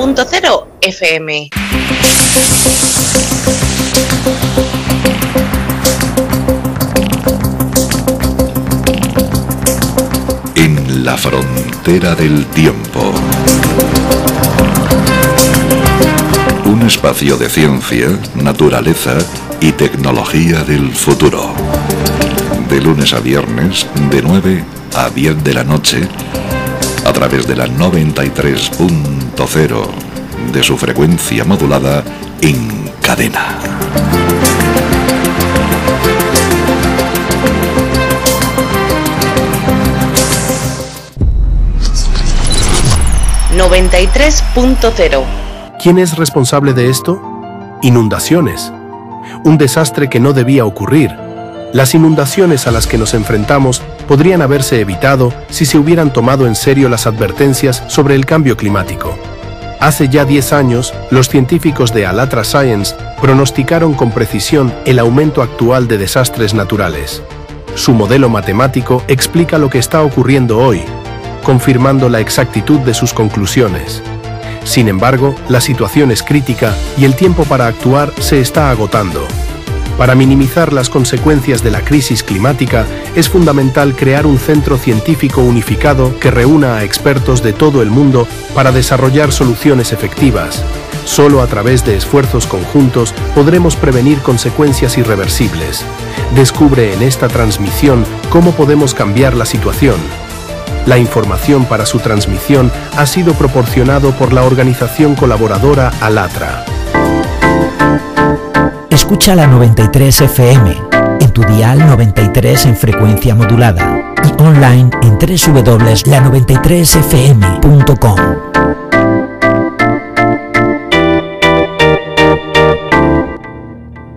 93.0 FM. En la frontera del tiempo. Un espacio de ciencia, naturaleza y tecnología del futuro. De lunes a viernes, de 9 a 10 de la noche, a través de la 93.0 de su frecuencia modulada en cadena. ...93.0. ¿Quién es responsable de esto? Inundaciones. Un desastre que no debía ocurrir. Las inundaciones a las que nos enfrentamos podrían haberse evitado si se hubieran tomado en serio las advertencias sobre el cambio climático. Hace ya 10 años, los científicos de Alatra Science pronosticaron con precisión el aumento actual de desastres naturales. Su modelo matemático explica lo que está ocurriendo hoy, confirmando la exactitud de sus conclusiones. Sin embargo, la situación es crítica y el tiempo para actuar se está agotando. Para minimizar las consecuencias de la crisis climática, es fundamental crear un centro científico unificado que reúna a expertos de todo el mundo para desarrollar soluciones efectivas. Solo a través de esfuerzos conjuntos podremos prevenir consecuencias irreversibles. Descubre en esta transmisión cómo podemos cambiar la situación. La información para su transmisión ha sido proporcionado por la organización colaboradora Alatra. Escucha la 93 FM, en tu dial 93 en frecuencia modulada y online en www.la93fm.com.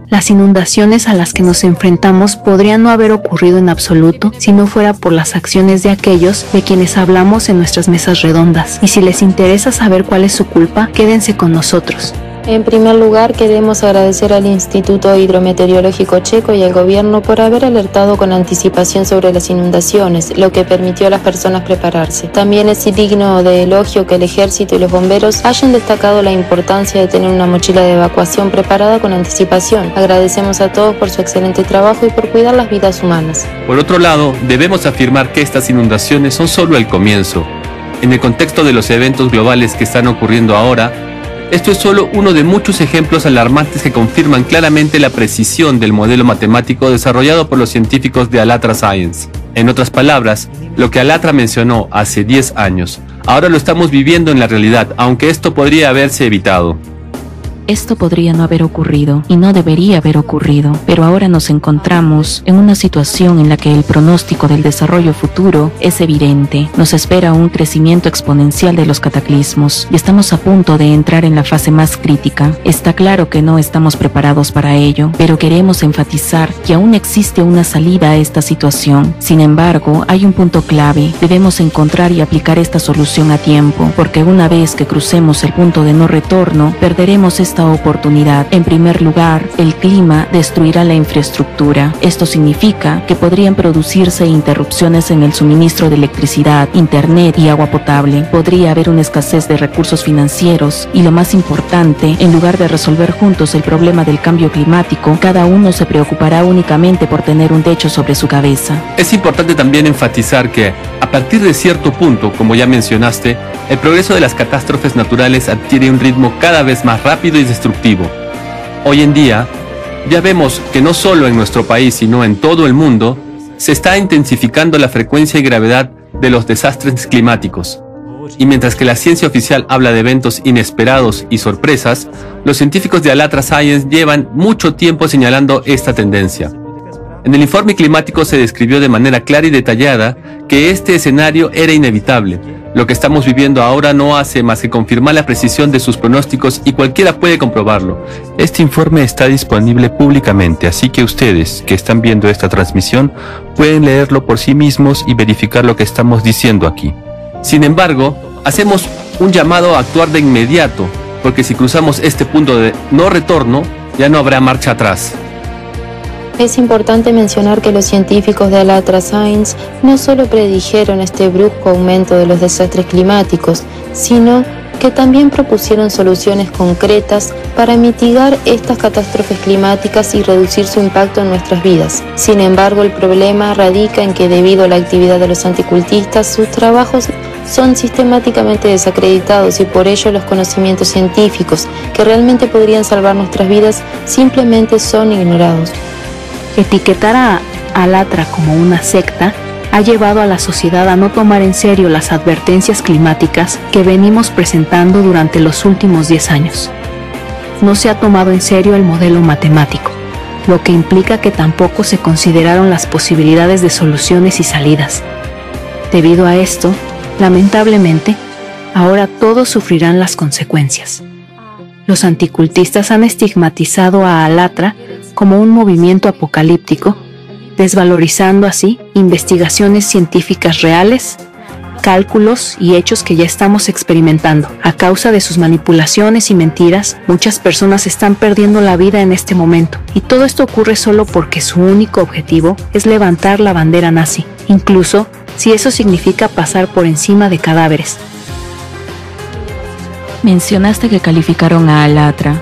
Las inundaciones a las que nos enfrentamos podrían no haber ocurrido en absoluto si no fuera por las acciones de aquellos de quienes hablamos en nuestras mesas redondas. Y si les interesa saber cuál es su culpa, quédense con nosotros. En primer lugar, queremos agradecer al Instituto Hidrometeorológico Checo y al Gobierno por haber alertado con anticipación sobre las inundaciones, lo que permitió a las personas prepararse. También es digno de elogio que el Ejército y los bomberos hayan destacado la importancia de tener una mochila de evacuación preparada con anticipación. Agradecemos a todos por su excelente trabajo y por cuidar las vidas humanas. Por otro lado, debemos afirmar que estas inundaciones son solo el comienzo. En el contexto de los eventos globales que están ocurriendo ahora, esto es solo uno de muchos ejemplos alarmantes que confirman claramente la precisión del modelo matemático desarrollado por los científicos de Alatra Science. En otras palabras, lo que Alatra mencionó hace 10 años, ahora lo estamos viviendo en la realidad, aunque esto podría haberse evitado. Esto podría no haber ocurrido y no debería haber ocurrido, pero ahora nos encontramos en una situación en la que el pronóstico del desarrollo futuro es evidente. Nos espera un crecimiento exponencial de los cataclismos y estamos a punto de entrar en la fase más crítica. Está claro que no estamos preparados para ello, pero queremos enfatizar que aún existe una salida a esta situación. Sin embargo, hay un punto clave. Debemos encontrar y aplicar esta solución a tiempo, porque una vez que crucemos el punto de no retorno, perderemos esta oportunidad. En primer lugar, el clima destruirá la infraestructura. Esto significa que podrían producirse interrupciones en el suministro de electricidad, internet y agua potable. Podría haber una escasez de recursos financieros y, lo más importante, en lugar de resolver juntos el problema del cambio climático, cada uno se preocupará únicamente por tener un techo sobre su cabeza. Es importante también enfatizar que, a partir de cierto punto, como ya mencionaste, el progreso de las catástrofes naturales adquiere un ritmo cada vez más rápido y destructivo. Hoy en día, ya vemos que no solo en nuestro país, sino en todo el mundo, se está intensificando la frecuencia y gravedad de los desastres climáticos. Y mientras que la ciencia oficial habla de eventos inesperados y sorpresas, los científicos de Alatra Science llevan mucho tiempo señalando esta tendencia. En el informe climático se describió de manera clara y detallada que este escenario era inevitable. Lo que estamos viviendo ahora no hace más que confirmar la precisión de sus pronósticos y cualquiera puede comprobarlo. Este informe está disponible públicamente, así que ustedes que están viendo esta transmisión pueden leerlo por sí mismos y verificar lo que estamos diciendo aquí. Sin embargo, hacemos un llamado a actuar de inmediato, porque si cruzamos este punto de no retorno, ya no habrá marcha atrás. Es importante mencionar que los científicos de Alatra Science no solo predijeron este brusco aumento de los desastres climáticos, sino que también propusieron soluciones concretas para mitigar estas catástrofes climáticas y reducir su impacto en nuestras vidas. Sin embargo, el problema radica en que debido a la actividad de los anticultistas, sus trabajos son sistemáticamente desacreditados y por ello los conocimientos científicos que realmente podrían salvar nuestras vidas simplemente son ignorados. Etiquetar a Alatra como una secta ha llevado a la sociedad a no tomar en serio las advertencias climáticas que venimos presentando durante los últimos 10 años. No se ha tomado en serio el modelo matemático, lo que implica que tampoco se consideraron las posibilidades de soluciones y salidas. Debido a esto, lamentablemente, ahora todos sufrirán las consecuencias. Los anticultistas han estigmatizado a Alatra como un movimiento apocalíptico, desvalorizando así investigaciones científicas reales, cálculos y hechos que ya estamos experimentando. A causa de sus manipulaciones y mentiras, muchas personas están perdiendo la vida en este momento, y todo esto ocurre solo porque su único objetivo es levantar la bandera nazi, incluso si eso significa pasar por encima de cadáveres. Mencionaste que calificaron a Alatra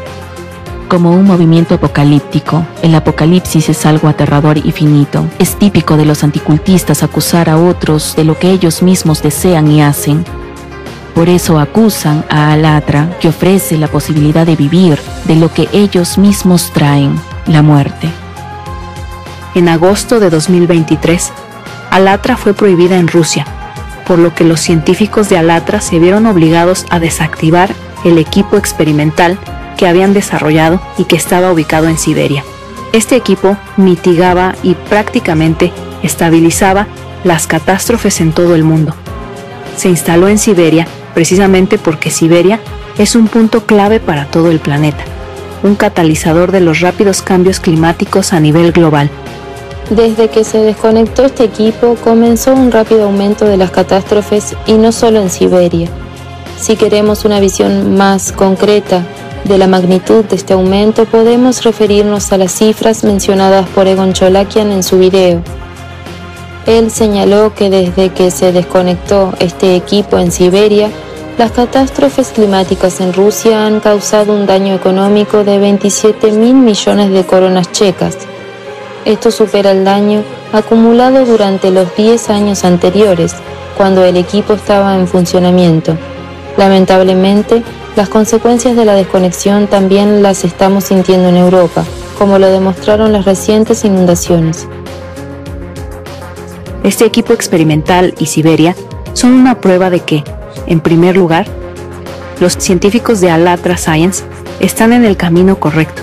como un movimiento apocalíptico. El apocalipsis es algo aterrador y finito. Es típico de los anticultistas acusar a otros de lo que ellos mismos desean y hacen. Por eso acusan a Alatra, que ofrece la posibilidad de vivir de lo que ellos mismos traen, la muerte. En agosto de 2023, Alatra fue prohibida en Rusia, por lo que los científicos de Alatra se vieron obligados a desactivar el equipo experimental que habían desarrollado y que estaba ubicado en Siberia. Este equipo mitigaba y prácticamente estabilizaba las catástrofes en todo el mundo. Se instaló en Siberia precisamente porque Siberia es un punto clave para todo el planeta, un catalizador de los rápidos cambios climáticos a nivel global. Desde que se desconectó este equipo, comenzó un rápido aumento de las catástrofes y no solo en Siberia. Si queremos una visión más concreta de la magnitud de este aumento, podemos referirnos a las cifras mencionadas por Egon Cholakian en su video. Él señaló que desde que se desconectó este equipo en Siberia, las catástrofes climáticas en Rusia han causado un daño económico de 27.000 millones de coronas checas. Esto supera el daño acumulado durante los 10 años anteriores, cuando el equipo estaba en funcionamiento. Lamentablemente, las consecuencias de la desconexión también las estamos sintiendo en Europa, como lo demostraron las recientes inundaciones. Este equipo experimental y Siberia son una prueba de que, en primer lugar, los científicos de Alatra Science están en el camino correcto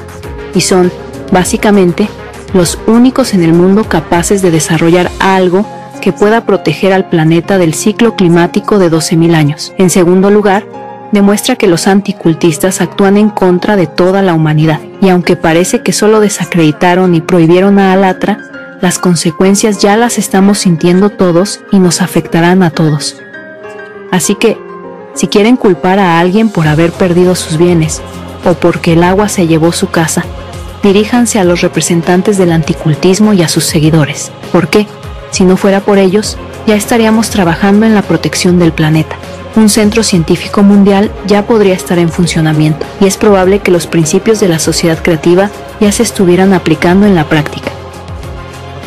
y son, básicamente, los únicos en el mundo capaces de desarrollar algo que pueda proteger al planeta del ciclo climático de 12.000 años. En segundo lugar, demuestra que los anticultistas actúan en contra de toda la humanidad, y aunque parece que solo desacreditaron y prohibieron a Alatra, las consecuencias ya las estamos sintiendo todos y nos afectarán a todos. Así que, si quieren culpar a alguien por haber perdido sus bienes, o porque el agua se llevó su casa, diríjanse a los representantes del anticultismo y a sus seguidores, porque, si no fuera por ellos, ya estaríamos trabajando en la protección del planeta. Un centro científico mundial ya podría estar en funcionamiento, y es probable que los principios de la sociedad creativa ya se estuvieran aplicando en la práctica.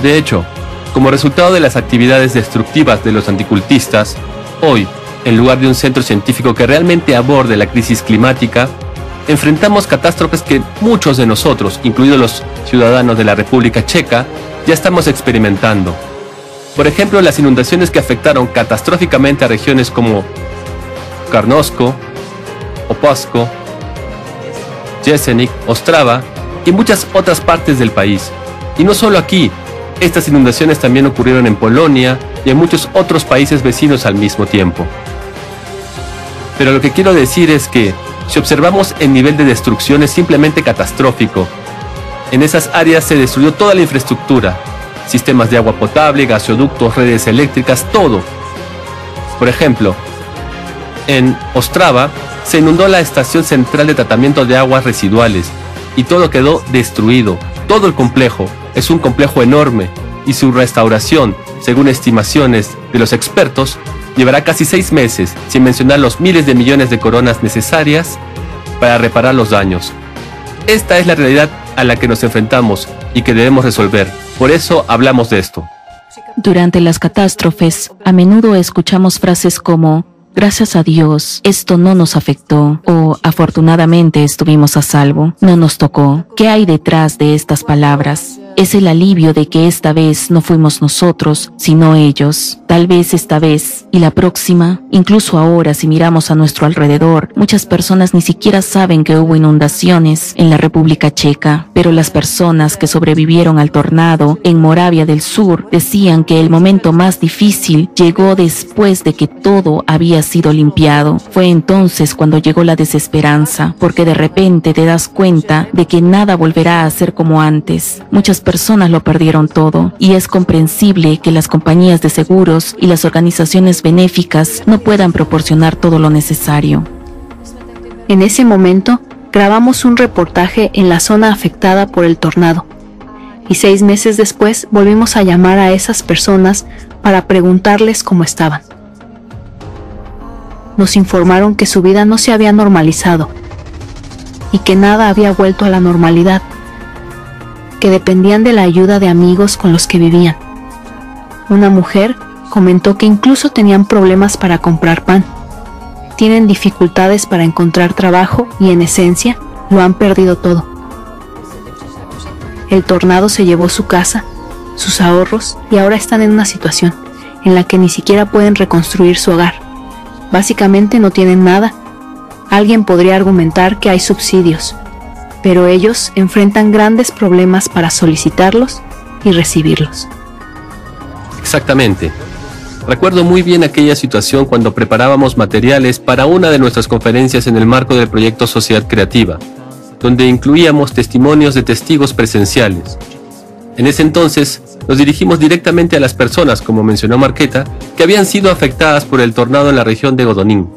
De hecho, como resultado de las actividades destructivas de los anticultistas, hoy, en lugar de un centro científico que realmente aborde la crisis climática, enfrentamos catástrofes que muchos de nosotros, incluidos los ciudadanos de la República Checa, ya estamos experimentando. Por ejemplo, las inundaciones que afectaron catastróficamente a regiones como Karnosko, Opasko, Jesenik, Ostrava y muchas otras partes del país. Y no solo aquí, estas inundaciones también ocurrieron en Polonia y en muchos otros países vecinos al mismo tiempo. Pero lo que quiero decir es que, si observamos el nivel de destrucción es simplemente catastrófico. En esas áreas se destruyó toda la infraestructura, sistemas de agua potable, gasoductos, redes eléctricas, todo. Por ejemplo, en Ostrava se inundó la estación central de tratamiento de aguas residuales y todo quedó destruido. Todo el complejo es un complejo enorme y su restauración, según estimaciones de los expertos, Llevará casi 6 meses, sin mencionar los miles de millones de coronas necesarias para reparar los daños. Esta es la realidad a la que nos enfrentamos y que debemos resolver. Por eso hablamos de esto. Durante las catástrofes, a menudo escuchamos frases como «Gracias a Dios, esto no nos afectó» o «Afortunadamente estuvimos a salvo, no nos tocó». ¿Qué hay detrás de estas palabras? Es el alivio de que esta vez no fuimos nosotros, sino ellos. Tal vez esta vez y la próxima, incluso ahora si miramos a nuestro alrededor, muchas personas ni siquiera saben que hubo inundaciones en la República Checa, pero las personas que sobrevivieron al tornado en Moravia del Sur decían que el momento más difícil llegó después de que todo había sido limpiado. Fue entonces cuando llegó la desesperanza, porque de repente te das cuenta de que nada volverá a ser como antes. Muchas personas lo perdieron todo, y es comprensible que las compañías de seguros y las organizaciones benéficas no puedan proporcionar todo lo necesario. En ese momento, grabamos un reportaje en la zona afectada por el tornado, y 6 meses después volvimos a llamar a esas personas para preguntarles cómo estaban. Nos informaron que su vida no se había normalizado, y que nada había vuelto a la normalidad, que dependían de la ayuda de amigos con los que vivían. Una mujer comentó que incluso tenían problemas para comprar pan. Tienen dificultades para encontrar trabajo y, en esencia, lo han perdido todo. El tornado se llevó su casa, sus ahorros, y ahora están en una situación en la que ni siquiera pueden reconstruir su hogar. Básicamente no tienen nada. Alguien podría argumentar que hay subsidios, pero ellos enfrentan grandes problemas para solicitarlos y recibirlos. Exactamente. Recuerdo muy bien aquella situación cuando preparábamos materiales para una de nuestras conferencias en el marco del proyecto Sociedad Creativa, donde incluíamos testimonios de testigos presenciales. En ese entonces, nos dirigimos directamente a las personas, como mencionó Marqueta, que habían sido afectadas por el tornado en la región de Godonín.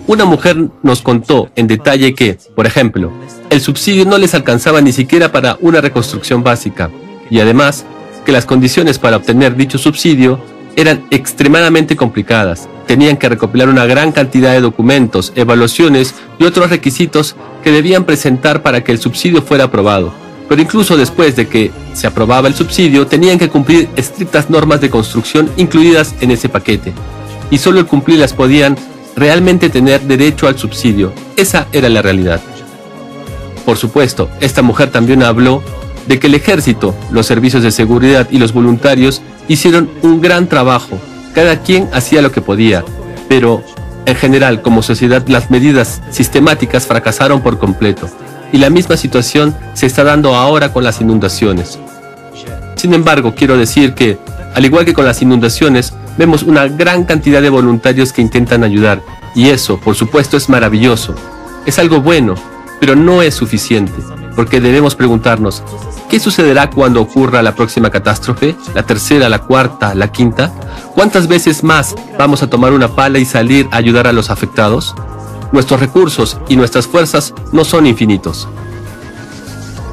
Una mujer nos contó en detalle que, por ejemplo, el subsidio no les alcanzaba ni siquiera para una reconstrucción básica, y además que las condiciones para obtener dicho subsidio eran extremadamente complicadas. Tenían que recopilar una gran cantidad de documentos, evaluaciones y otros requisitos que debían presentar para que el subsidio fuera aprobado. Pero incluso después de que se aprobaba el subsidio, tenían que cumplir estrictas normas de construcción incluidas en ese paquete, y solo al cumplirlas podían realmente tener derecho al subsidio. Esa era la realidad. Por supuesto, esta mujer también habló de que el ejército, los servicios de seguridad y los voluntarios hicieron un gran trabajo. Cada quien hacía lo que podía, pero en general, como sociedad, las medidas sistemáticas fracasaron por completo, y la misma situación se está dando ahora con las inundaciones. Sin embargo, quiero decir que, al igual que con las inundaciones, vemos una gran cantidad de voluntarios que intentan ayudar, y eso, por supuesto, es maravilloso. Es algo bueno, pero no es suficiente, porque debemos preguntarnos, ¿qué sucederá cuando ocurra la próxima catástrofe? ¿La tercera, la cuarta, la quinta? ¿Cuántas veces más vamos a tomar una pala y salir a ayudar a los afectados? Nuestros recursos y nuestras fuerzas no son infinitos.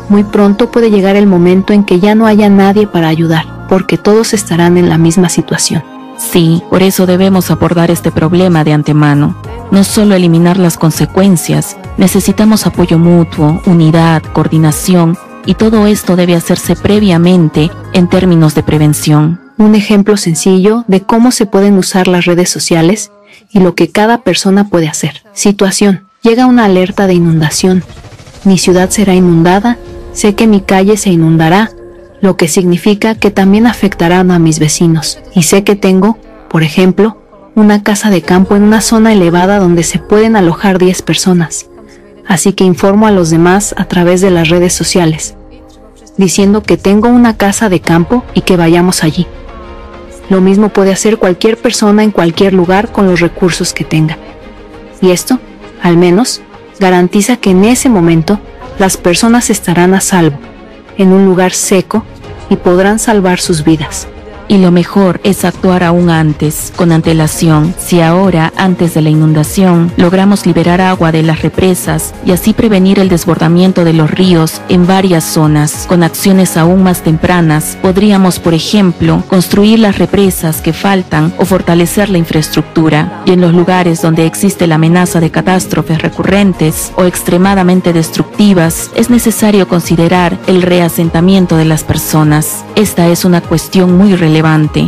Muy pronto puede llegar el momento en que ya no haya nadie para ayudar, porque todos estarán en la misma situación. Sí, por eso debemos abordar este problema de antemano. No solo eliminar las consecuencias, necesitamos apoyo mutuo, unidad, coordinación, y todo esto debe hacerse previamente en términos de prevención. Un ejemplo sencillo de cómo se pueden usar las redes sociales y lo que cada persona puede hacer. Situación: llega una alerta de inundación. Mi ciudad será inundada, sé que mi calle se inundará, lo que significa que también afectarán a mis vecinos. Y sé que tengo, por ejemplo, una casa de campo en una zona elevada donde se pueden alojar 10 personas. Así que informo a los demás a través de las redes sociales, diciendo que tengo una casa de campo y que vayamos allí. Lo mismo puede hacer cualquier persona en cualquier lugar con los recursos que tenga. Y esto, al menos, garantiza que en ese momento las personas estarán a salvo, en un lugar seco, y podrán salvar sus vidas. Y lo mejor es actuar aún antes, con antelación. Si ahora, antes de la inundación, logramos liberar agua de las represas y así prevenir el desbordamiento de los ríos en varias zonas, con acciones aún más tempranas, podríamos, por ejemplo, construir las represas que faltan o fortalecer la infraestructura. Y en los lugares donde existe la amenaza de catástrofes recurrentes o extremadamente destructivas, es necesario considerar el reasentamiento de las personas. Esta es una cuestión muy relevante.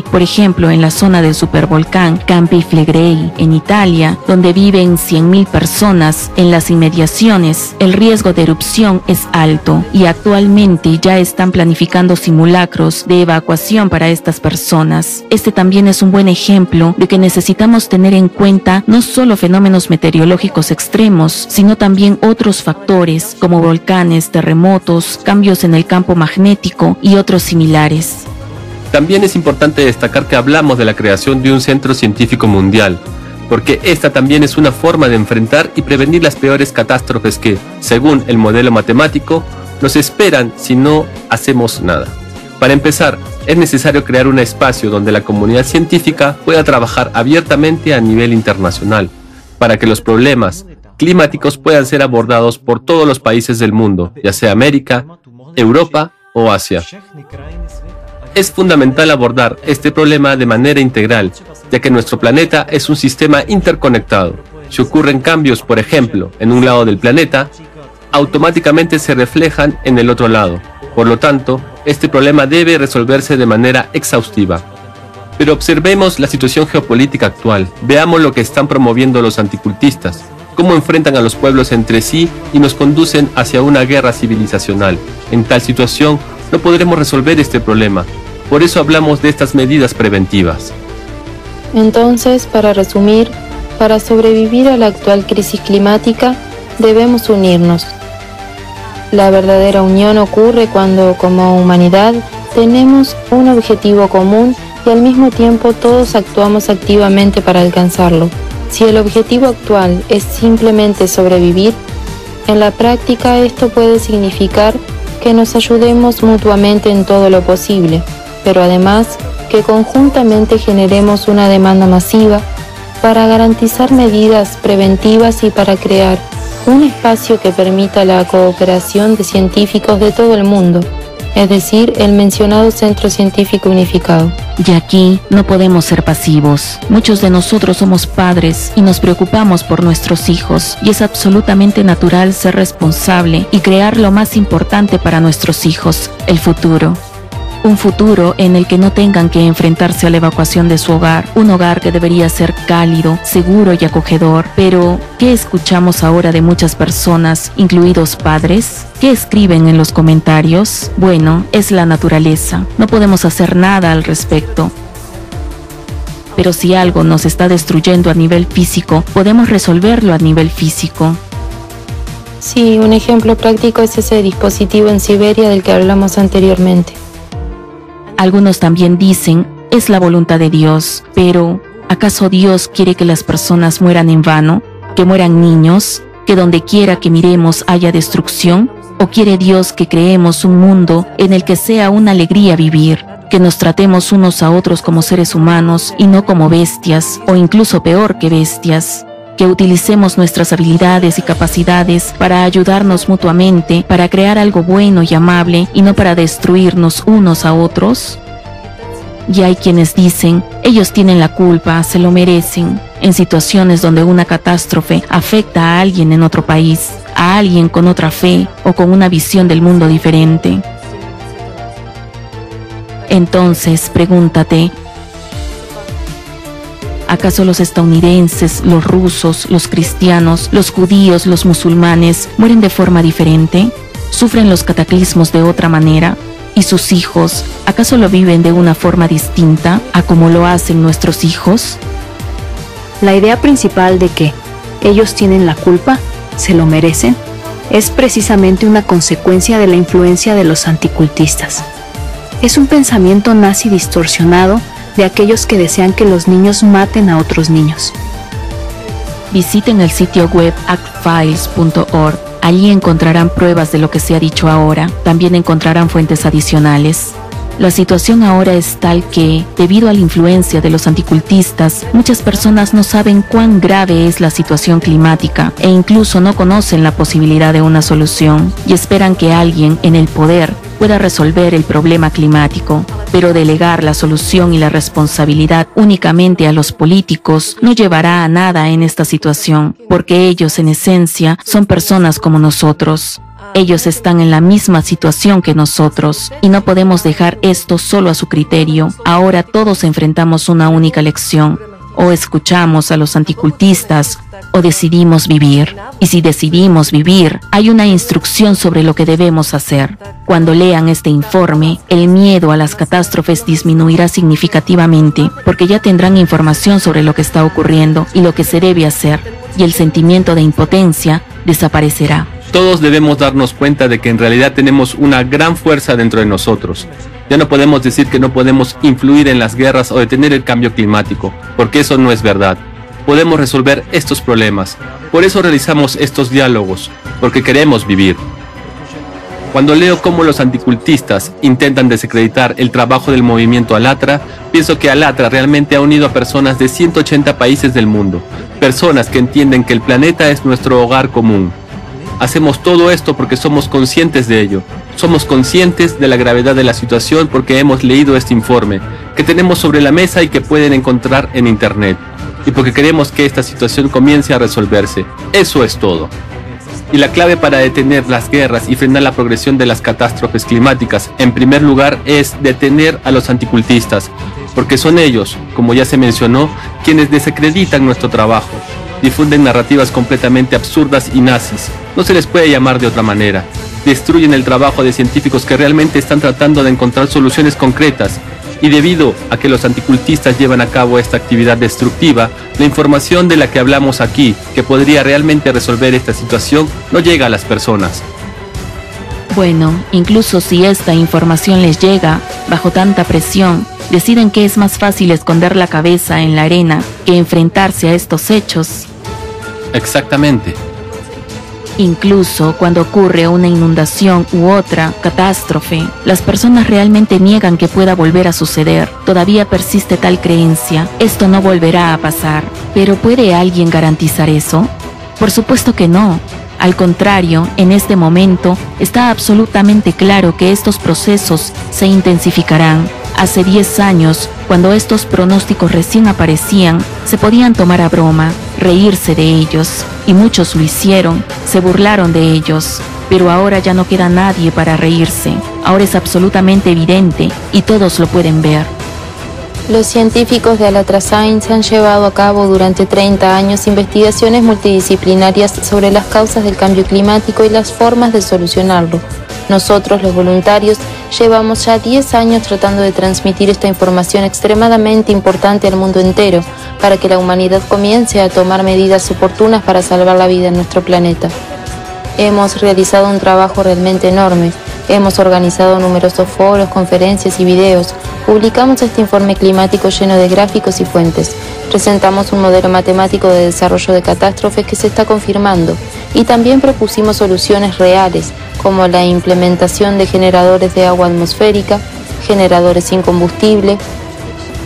Por ejemplo, en la zona del supervolcán Campi Flegrei, en Italia, donde viven 100.000 personas, en las inmediaciones, el riesgo de erupción es alto y actualmente ya están planificando simulacros de evacuación para estas personas. Este también es un buen ejemplo de que necesitamos tener en cuenta no solo fenómenos meteorológicos extremos, sino también otros factores como volcanes, terremotos, cambios en el campo magnético y otros similares. También es importante destacar que hablamos de la creación de un centro científico mundial, porque esta también es una forma de enfrentar y prevenir las peores catástrofes que, según el modelo matemático, nos esperan si no hacemos nada. Para empezar, es necesario crear un espacio donde la comunidad científica pueda trabajar abiertamente a nivel internacional, para que los problemas climáticos puedan ser abordados por todos los países del mundo, ya sea América, Europa o Asia. Es fundamental abordar este problema de manera integral, ya que nuestro planeta es un sistema interconectado. Si ocurren cambios, por ejemplo, en un lado del planeta, automáticamente se reflejan en el otro lado. Por lo tanto, este problema debe resolverse de manera exhaustiva. Pero observemos la situación geopolítica actual. Veamos lo que están promoviendo los anticultistas, cómo enfrentan a los pueblos entre sí y nos conducen hacia una guerra civilizacional. En tal situación, no podremos resolver este problema. Por eso hablamos de estas medidas preventivas. Entonces, para resumir, para sobrevivir a la actual crisis climática, debemos unirnos. La verdadera unión ocurre cuando, como humanidad, tenemos un objetivo común y al mismo tiempo todos actuamos activamente para alcanzarlo. Si el objetivo actual es simplemente sobrevivir, en la práctica esto puede significar que nos ayudemos mutuamente en todo lo posible, pero además que conjuntamente generemos una demanda masiva para garantizar medidas preventivas y para crear un espacio que permita la cooperación de científicos de todo el mundo, es decir, el mencionado Centro Científico Unificado. Y aquí no podemos ser pasivos. Muchos de nosotros somos padres y nos preocupamos por nuestros hijos, y es absolutamente natural ser responsable y crear lo más importante para nuestros hijos, el futuro. Un futuro en el que no tengan que enfrentarse a la evacuación de su hogar, un hogar que debería ser cálido, seguro y acogedor. Pero, ¿qué escuchamos ahora de muchas personas, incluidos padres? ¿Qué escriben en los comentarios? Bueno, es la naturaleza. No podemos hacer nada al respecto. Pero si algo nos está destruyendo a nivel físico, podemos resolverlo a nivel físico. Sí, un ejemplo práctico es ese dispositivo en Siberia del que hablamos anteriormente. Algunos también dicen, es la voluntad de Dios, pero ¿acaso Dios quiere que las personas mueran en vano? ¿Que mueran niños? ¿Que donde quiera que miremos haya destrucción? ¿O quiere Dios que creemos un mundo en el que sea una alegría vivir? Que nos tratemos unos a otros como seres humanos y no como bestias, o incluso peor que bestias. Que utilicemos nuestras habilidades y capacidades para ayudarnos mutuamente, para crear algo bueno y amable y no para destruirnos unos a otros. Y hay quienes dicen, ellos tienen la culpa, se lo merecen, en situaciones donde una catástrofe afecta a alguien en otro país, a alguien con otra fe o con una visión del mundo diferente. Entonces, pregúntate, ¿acaso los estadounidenses, los rusos, los cristianos, los judíos, los musulmanes mueren de forma diferente? ¿Sufren los cataclismos de otra manera? ¿Y sus hijos, acaso lo viven de una forma distinta a como lo hacen nuestros hijos? La idea principal de que ellos tienen la culpa, se lo merecen, es precisamente una consecuencia de la influencia de los anticultistas. Es un pensamiento nazi distorsionado de aquellos que desean que los niños maten a otros niños. Visiten el sitio web actfiles.org. Allí encontrarán pruebas de lo que se ha dicho ahora. También encontrarán fuentes adicionales. La situación ahora es tal que, debido a la influencia de los anticultistas, muchas personas no saben cuán grave es la situación climática e incluso no conocen la posibilidad de una solución y esperan que alguien en el poder pueda resolver el problema climático. Pero delegar la solución y la responsabilidad únicamente a los políticos no llevará a nada en esta situación, porque ellos en esencia son personas como nosotros. Ellos están en la misma situación que nosotros y no podemos dejar esto solo a su criterio. Ahora todos enfrentamos una única lección: o escuchamos a los anticultistas o decidimos vivir. Y si decidimos vivir, hay una instrucción sobre lo que debemos hacer. Cuando lean este informe, el miedo a las catástrofes disminuirá significativamente, porque ya tendrán información sobre lo que está ocurriendo y lo que se debe hacer, y el sentimiento de impotencia desaparecerá. Todos debemos darnos cuenta de que en realidad tenemos una gran fuerza dentro de nosotros. Ya no podemos decir que no podemos influir en las guerras o detener el cambio climático, porque eso no es verdad. Podemos resolver estos problemas. Por eso realizamos estos diálogos, porque queremos vivir. Cuando leo cómo los anticultistas intentan desacreditar el trabajo del movimiento Alatra, pienso que Alatra realmente ha unido a personas de 180 países del mundo, personas que entienden que el planeta es nuestro hogar común. Hacemos todo esto porque somos conscientes de ello. Somos conscientes de la gravedad de la situación porque hemos leído este informe, que tenemos sobre la mesa y que pueden encontrar en internet. Y porque queremos que esta situación comience a resolverse. Eso es todo. Y la clave para detener las guerras y frenar la progresión de las catástrofes climáticas, en primer lugar, es detener a los anticultistas, porque son ellos, como ya se mencionó, quienes desacreditan nuestro trabajo. Difunden narrativas completamente absurdas y nazis. No se les puede llamar de otra manera. Destruyen el trabajo de científicos que realmente están tratando de encontrar soluciones concretas. Y debido a que los anticultistas llevan a cabo esta actividad destructiva, la información de la que hablamos aquí, que podría realmente resolver esta situación, no llega a las personas. Bueno, incluso si esta información les llega, bajo tanta presión, deciden que es más fácil esconder la cabeza en la arena que enfrentarse a estos hechos. Exactamente. Incluso cuando ocurre una inundación u otra catástrofe, las personas realmente niegan que pueda volver a suceder. Todavía persiste tal creencia. Esto no volverá a pasar. ¿Pero puede alguien garantizar eso? Por supuesto que no. Al contrario, en este momento está absolutamente claro que estos procesos se intensificarán. Hace 10 años, cuando estos pronósticos recién aparecían, se podían tomar a broma, reírse de ellos, y muchos lo hicieron, se burlaron de ellos. Pero ahora ya no queda nadie para reírse. Ahora es absolutamente evidente y todos lo pueden ver. Los científicos de Alatra Science han llevado a cabo durante 30 años investigaciones multidisciplinarias sobre las causas del cambio climático y las formas de solucionarlo. Nosotros, los voluntarios, llevamos ya 10 años tratando de transmitir esta información extremadamente importante al mundo entero para que la humanidad comience a tomar medidas oportunas para salvar la vida en nuestro planeta. Hemos realizado un trabajo realmente enorme. Hemos organizado numerosos foros, conferencias y videos. Publicamos este informe climático lleno de gráficos y fuentes. Presentamos un modelo matemático de desarrollo de catástrofes que se está confirmando. Y también propusimos soluciones reales, como la implementación de generadores de agua atmosférica, generadores sin combustible.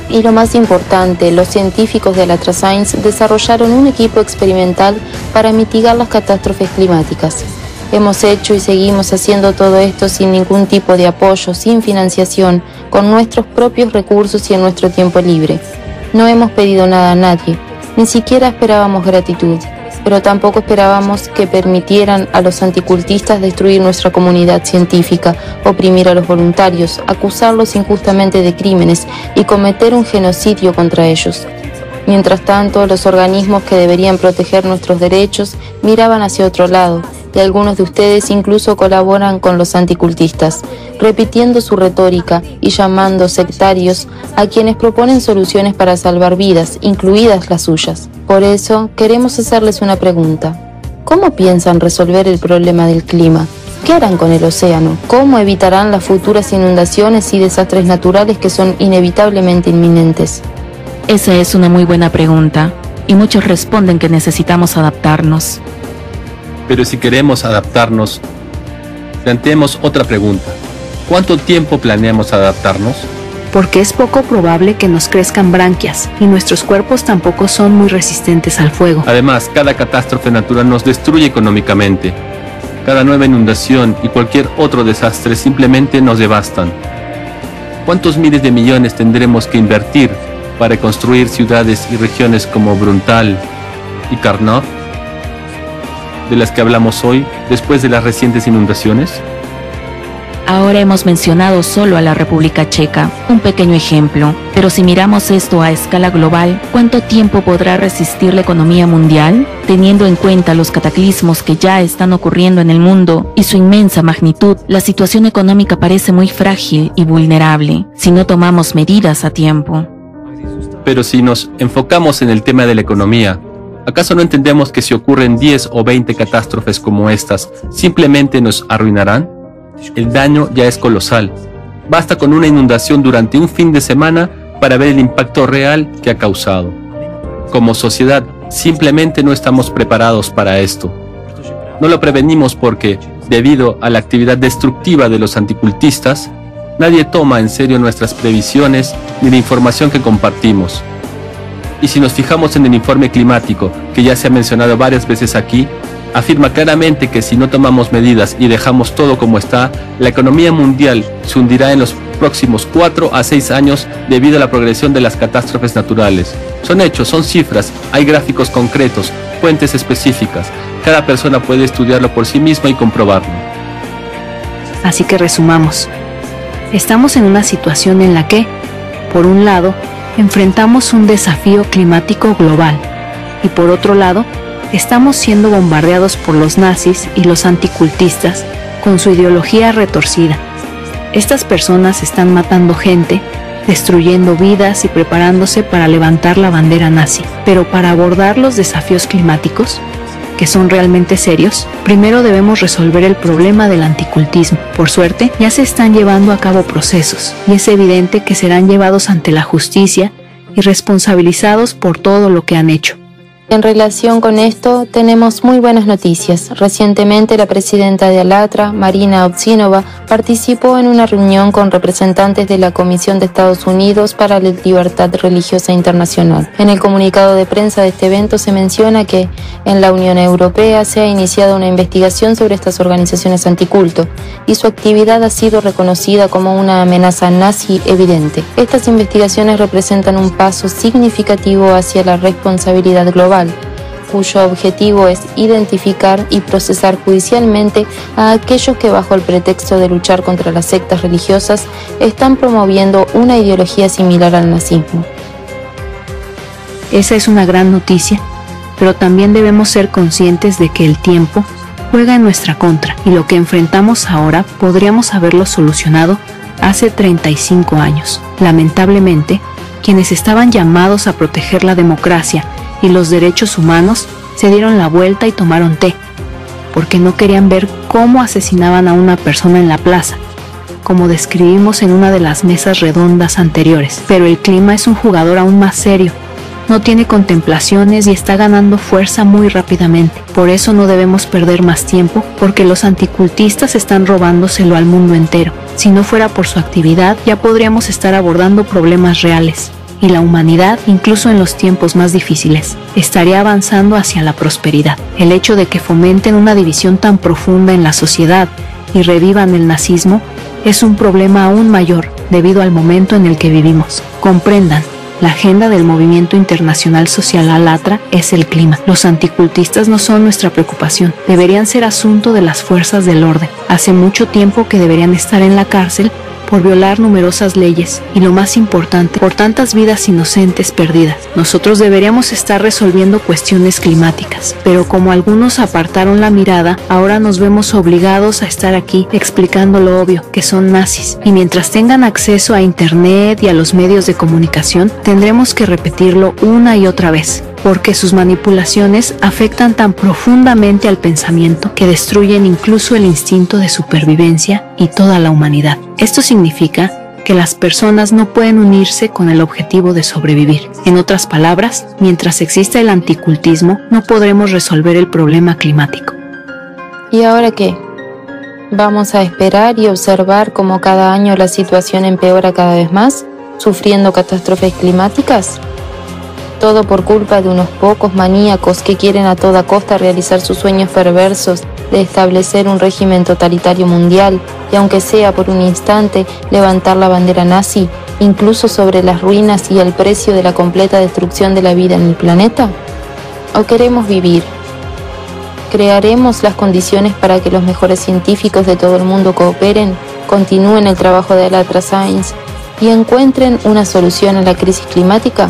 Y lo más importante, los científicos de Alatra Science desarrollaron un equipo experimental para mitigar las catástrofes climáticas. Hemos hecho y seguimos haciendo todo esto sin ningún tipo de apoyo, sin financiación, con nuestros propios recursos y en nuestro tiempo libre. No hemos pedido nada a nadie, ni siquiera esperábamos gratitud, pero tampoco esperábamos que permitieran a los anticultistas destruir nuestra comunidad científica, oprimir a los voluntarios, acusarlos injustamente de crímenes y cometer un genocidio contra ellos. Mientras tanto, los organismos que deberían proteger nuestros derechos miraban hacia otro lado, y algunos de ustedes incluso colaboran con los anticultistas, repitiendo su retórica y llamando sectarios a quienes proponen soluciones para salvar vidas, incluidas las suyas. Por eso, queremos hacerles una pregunta. ¿Cómo piensan resolver el problema del clima? ¿Qué harán con el océano? ¿Cómo evitarán las futuras inundaciones y desastres naturales que son inevitablemente inminentes? Esa es una muy buena pregunta, y muchos responden que necesitamos adaptarnos. Pero si queremos adaptarnos, planteemos otra pregunta. ¿Cuánto tiempo planeamos adaptarnos? Porque es poco probable que nos crezcan branquias y nuestros cuerpos tampoco son muy resistentes al fuego. Además, cada catástrofe natural nos destruye económicamente. Cada nueva inundación y cualquier otro desastre simplemente nos devastan. ¿Cuántos miles de millones tendremos que invertir para construir ciudades y regiones como Bruntál y Karnov, de las que hablamos hoy, después de las recientes inundaciones? Ahora hemos mencionado solo a la República Checa, un pequeño ejemplo, pero si miramos esto a escala global, ¿cuánto tiempo podrá resistir la economía mundial? Teniendo en cuenta los cataclismos que ya están ocurriendo en el mundo y su inmensa magnitud, la situación económica parece muy frágil y vulnerable si no tomamos medidas a tiempo. Pero si nos enfocamos en el tema de la economía, ¿acaso no entendemos que si ocurren 10 o 20 catástrofes como estas, simplemente nos arruinarán? El daño ya es colosal. Basta con una inundación durante un fin de semana para ver el impacto real que ha causado. Como sociedad, simplemente no estamos preparados para esto. No lo prevenimos porque, debido a la actividad destructiva de los anticultistas, nadie toma en serio nuestras previsiones ni la información que compartimos. Y si nos fijamos en el informe climático, que ya se ha mencionado varias veces aquí, afirma claramente que si no tomamos medidas y dejamos todo como está, la economía mundial se hundirá en los próximos 4 a 6 años debido a la progresión de las catástrofes naturales. Son hechos, son cifras, hay gráficos concretos, fuentes específicas. Cada persona puede estudiarlo por sí misma y comprobarlo. Así que resumamos. Estamos en una situación en la que, por un lado, enfrentamos un desafío climático global y por otro lado, estamos siendo bombardeados por los nazis y los anticultistas con su ideología retorcida. Estas personas están matando gente, destruyendo vidas y preparándose para levantar la bandera nazi. Pero para abordar los desafíos climáticos, que son realmente serios, primero debemos resolver el problema del anticultismo. Por suerte, ya se están llevando a cabo procesos, y es evidente que serán llevados ante la justicia y responsabilizados por todo lo que han hecho. En relación con esto, tenemos muy buenas noticias. Recientemente, la presidenta de Alatra, Marina Ovtchinova, participó en una reunión con representantes de la Comisión de Estados Unidos para la Libertad Religiosa Internacional. En el comunicado de prensa de este evento se menciona que en la Unión Europea se ha iniciado una investigación sobre estas organizaciones anticulto y su actividad ha sido reconocida como una amenaza nazi evidente. Estas investigaciones representan un paso significativo hacia la responsabilidad global, cuyo objetivo es identificar y procesar judicialmente a aquellos que bajo el pretexto de luchar contra las sectas religiosas están promoviendo una ideología similar al nazismo. Esa es una gran noticia, pero también debemos ser conscientes de que el tiempo juega en nuestra contra y lo que enfrentamos ahora podríamos haberlo solucionado hace 35 años. Lamentablemente, quienes estaban llamados a proteger la democracia y los derechos humanos se dieron la vuelta y tomaron té, porque no querían ver cómo asesinaban a una persona en la plaza, como describimos en una de las mesas redondas anteriores. Pero el clima es un jugador aún más serio, no tiene contemplaciones y está ganando fuerza muy rápidamente. Por eso no debemos perder más tiempo, porque los anticultistas están robándoselo al mundo entero. Si no fuera por su actividad, ya podríamos estar abordando problemas reales. Y la humanidad, incluso en los tiempos más difíciles, estaría avanzando hacia la prosperidad. El hecho de que fomenten una división tan profunda en la sociedad y revivan el nazismo es un problema aún mayor debido al momento en el que vivimos. Comprendan, la agenda del Movimiento Internacional Social Alatra es el clima. Los anticultistas no son nuestra preocupación, deberían ser asunto de las fuerzas del orden. Hace mucho tiempo que deberían estar en la cárcel por violar numerosas leyes y, lo más importante, por tantas vidas inocentes perdidas. Nosotros deberíamos estar resolviendo cuestiones climáticas, pero como algunos apartaron la mirada, ahora nos vemos obligados a estar aquí explicando lo obvio, que son nazis. Y mientras tengan acceso a internet y a los medios de comunicación, tendremos que repetirlo una y otra vez, porque sus manipulaciones afectan tan profundamente al pensamiento que destruyen incluso el instinto de supervivencia y toda la humanidad. Esto significa que las personas no pueden unirse con el objetivo de sobrevivir. En otras palabras, mientras exista el anticultismo, no podremos resolver el problema climático. ¿Y ahora qué? ¿Vamos a esperar y observar cómo cada año la situación empeora cada vez más, sufriendo catástrofes climáticas? Todo por culpa de unos pocos maníacos que quieren a toda costa realizar sus sueños perversos de establecer un régimen totalitario mundial y, aunque sea por un instante, levantar la bandera nazi, incluso sobre las ruinas y el precio de la completa destrucción de la vida en el planeta. ¿O queremos vivir? ¿Crearemos las condiciones para que los mejores científicos de todo el mundo cooperen, continúen el trabajo de Alatra Science y encuentren una solución a la crisis climática?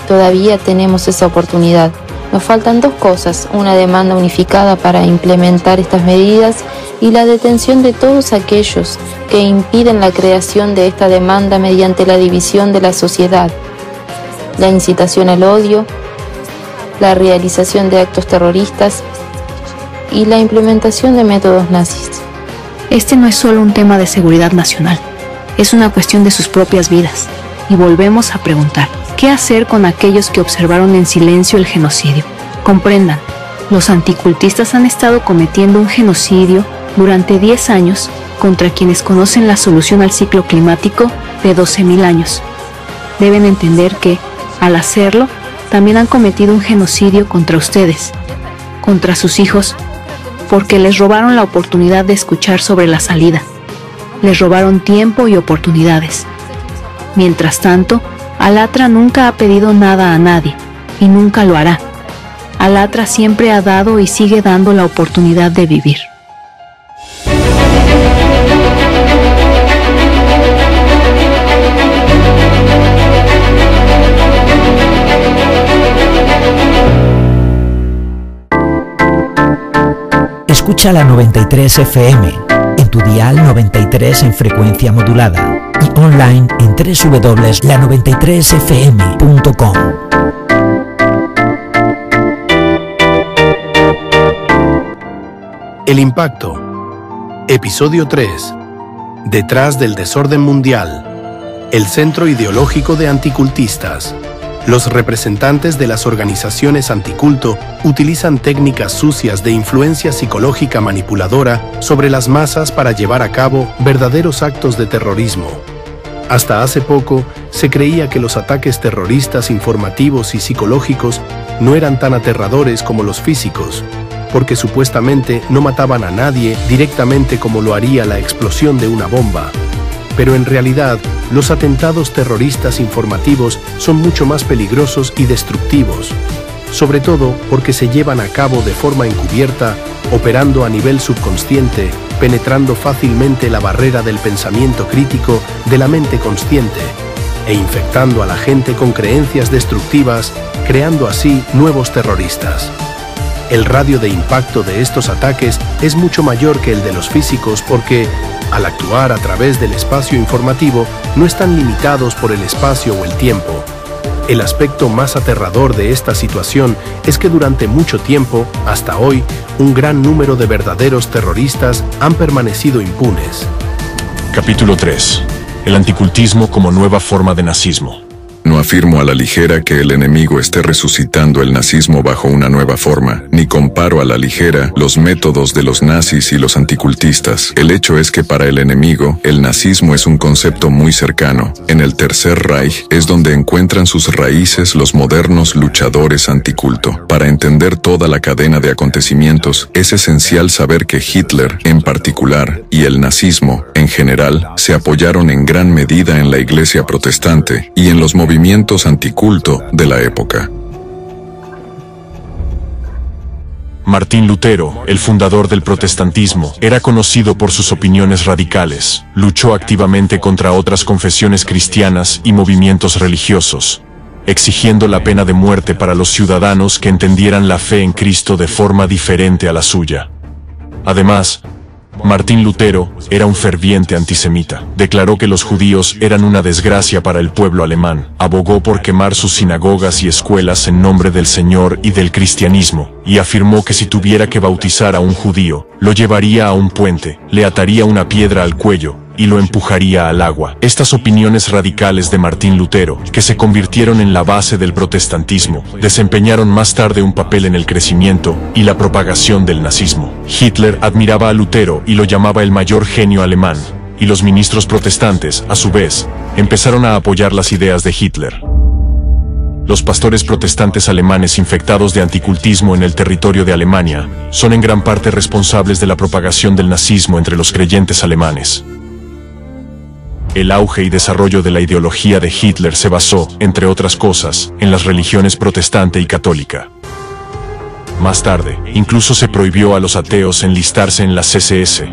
Todavía tenemos esa oportunidad. Nos faltan dos cosas: una demanda unificada para implementar estas medidas y la detención de todos aquellos que impiden la creación de esta demanda mediante la división de la sociedad, la incitación al odio, la realización de actos terroristas y la implementación de métodos nazis. Este no es solo un tema de seguridad nacional, es una cuestión de sus propias vidas. Y volvemos a preguntar, ¿qué hacer con aquellos que observaron en silencio el genocidio? Comprendan, los anticultistas han estado cometiendo un genocidio durante 10 años contra quienes conocen la solución al ciclo climático de 12.000 años. Deben entender que, al hacerlo, también han cometido un genocidio contra ustedes, contra sus hijos, porque les robaron la oportunidad de escuchar sobre la salida. Les robaron tiempo y oportunidades. Mientras tanto, Alatra nunca ha pedido nada a nadie, y nunca lo hará. Alatra siempre ha dado y sigue dando la oportunidad de vivir. Escucha la 93 FM, en tu dial 93 en frecuencia modulada y online en www.la93fm.com. El impacto. Episodio 3. Detrás del desorden mundial. El centro ideológico de anticultistas. Los representantes de las organizaciones anticulto utilizan técnicas sucias de influencia psicológica manipuladora sobre las masas para llevar a cabo verdaderos actos de terrorismo. Hasta hace poco, se creía que los ataques terroristas informativos y psicológicos no eran tan aterradores como los físicos, porque supuestamente no mataban a nadie directamente como lo haría la explosión de una bomba. Pero en realidad, los atentados terroristas informativos son mucho más peligrosos y destructivos, sobre todo porque se llevan a cabo de forma encubierta, operando a nivel subconsciente, penetrando fácilmente la barrera del pensamiento crítico de la mente consciente, e infectando a la gente con creencias destructivas, creando así nuevos terroristas. El radio de impacto de estos ataques es mucho mayor que el de los físicos porque, al actuar a través del espacio informativo, no están limitados por el espacio o el tiempo. El aspecto más aterrador de esta situación es que durante mucho tiempo, hasta hoy, un gran número de verdaderos terroristas han permanecido impunes. Capítulo 3. El anticultismo como nueva forma de nazismo. No afirmo a la ligera que el enemigo esté resucitando el nazismo bajo una nueva forma, ni comparo a la ligera los métodos de los nazis y los anticultistas. El hecho es que para el enemigo, el nazismo es un concepto muy cercano. En el Tercer Reich es donde encuentran sus raíces los modernos luchadores anticulto. Para entender toda la cadena de acontecimientos, es esencial saber que Hitler, en particular, y el nazismo, en general, se apoyaron en gran medida en la Iglesia protestante y en los movimientos anticulto de la época. Martín Lutero, el fundador del protestantismo, era conocido por sus opiniones radicales. Luchó activamente contra otras confesiones cristianas y movimientos religiosos, exigiendo la pena de muerte para los ciudadanos que entendieran la fe en Cristo de forma diferente a la suya. Además, Martín Lutero era un ferviente antisemita. Declaró que los judíos eran una desgracia para el pueblo alemán. Abogó por quemar sus sinagogas y escuelas en nombre del Señor y del cristianismo, y afirmó que si tuviera que bautizar a un judío, lo llevaría a un puente, le ataría una piedra al cuello, y lo empujaría al agua. Estas opiniones radicales de Martín Lutero, que se convirtieron en la base del protestantismo, desempeñaron más tarde un papel en el crecimiento y la propagación del nazismo. Hitler admiraba a Lutero y lo llamaba el mayor genio alemán, y los ministros protestantes, a su vez, empezaron a apoyar las ideas de Hitler. Los pastores protestantes alemanes infectados de anticultismo en el territorio de Alemania son en gran parte responsables de la propagación del nazismo entre los creyentes alemanes. El auge y desarrollo de la ideología de Hitler se basó, entre otras cosas, en las religiones protestante y católica. Más tarde, incluso se prohibió a los ateos enlistarse en la CSS.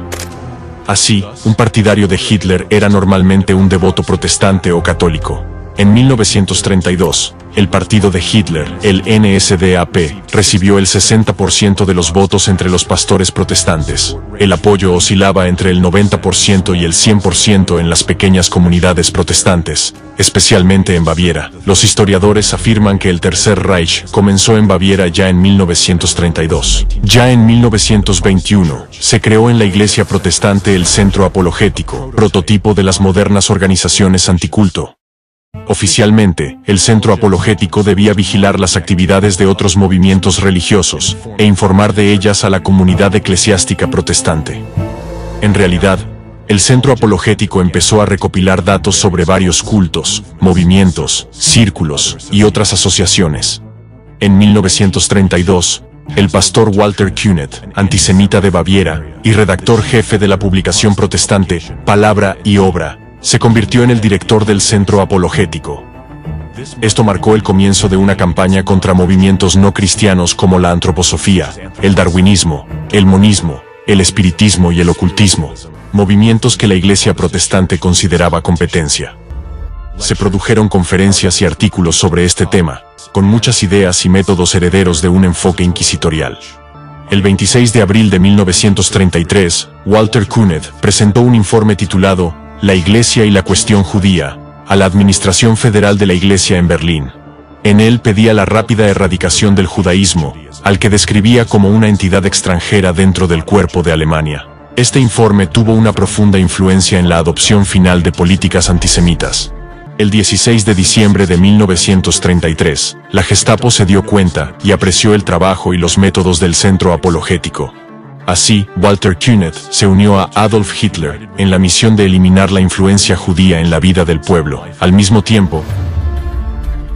Así, un partidario de Hitler era normalmente un devoto protestante o católico. En 1932, el partido de Hitler, el NSDAP, recibió el 60% de los votos entre los pastores protestantes. El apoyo oscilaba entre el 90% y el 100% en las pequeñas comunidades protestantes, especialmente en Baviera. Los historiadores afirman que el Tercer Reich comenzó en Baviera ya en 1932. Ya en 1921, se creó en la Iglesia protestante el Centro Apologético, prototipo de las modernas organizaciones anticulto. Oficialmente, el Centro Apologético debía vigilar las actividades de otros movimientos religiosos e informar de ellas a la comunidad eclesiástica protestante. En realidad, el Centro Apologético empezó a recopilar datos sobre varios cultos, movimientos, círculos y otras asociaciones. En 1932, el pastor Walter Künneth, antisemita de Baviera y redactor jefe de la publicación protestante Palabra y Obra, se convirtió en el director del Centro Apologético. Esto marcó el comienzo de una campaña contra movimientos no cristianos como la antroposofía, el darwinismo, el monismo, el espiritismo y el ocultismo, movimientos que la Iglesia protestante consideraba competencia. Se produjeron conferencias y artículos sobre este tema, con muchas ideas y métodos herederos de un enfoque inquisitorial. El 26 de abril de 1933, Walter Künneth presentó un informe titulado La Iglesia y la cuestión judía, a la Administración Federal de la Iglesia en Berlín. En él pedía la rápida erradicación del judaísmo, al que describía como una entidad extranjera dentro del cuerpo de Alemania. Este informe tuvo una profunda influencia en la adopción final de políticas antisemitas. El 16 de diciembre de 1933, la Gestapo se dio cuenta y apreció el trabajo y los métodos del Centro Apologético. Así, Walter Künneth se unió a Adolf Hitler en la misión de eliminar la influencia judía en la vida del pueblo. Al mismo tiempo,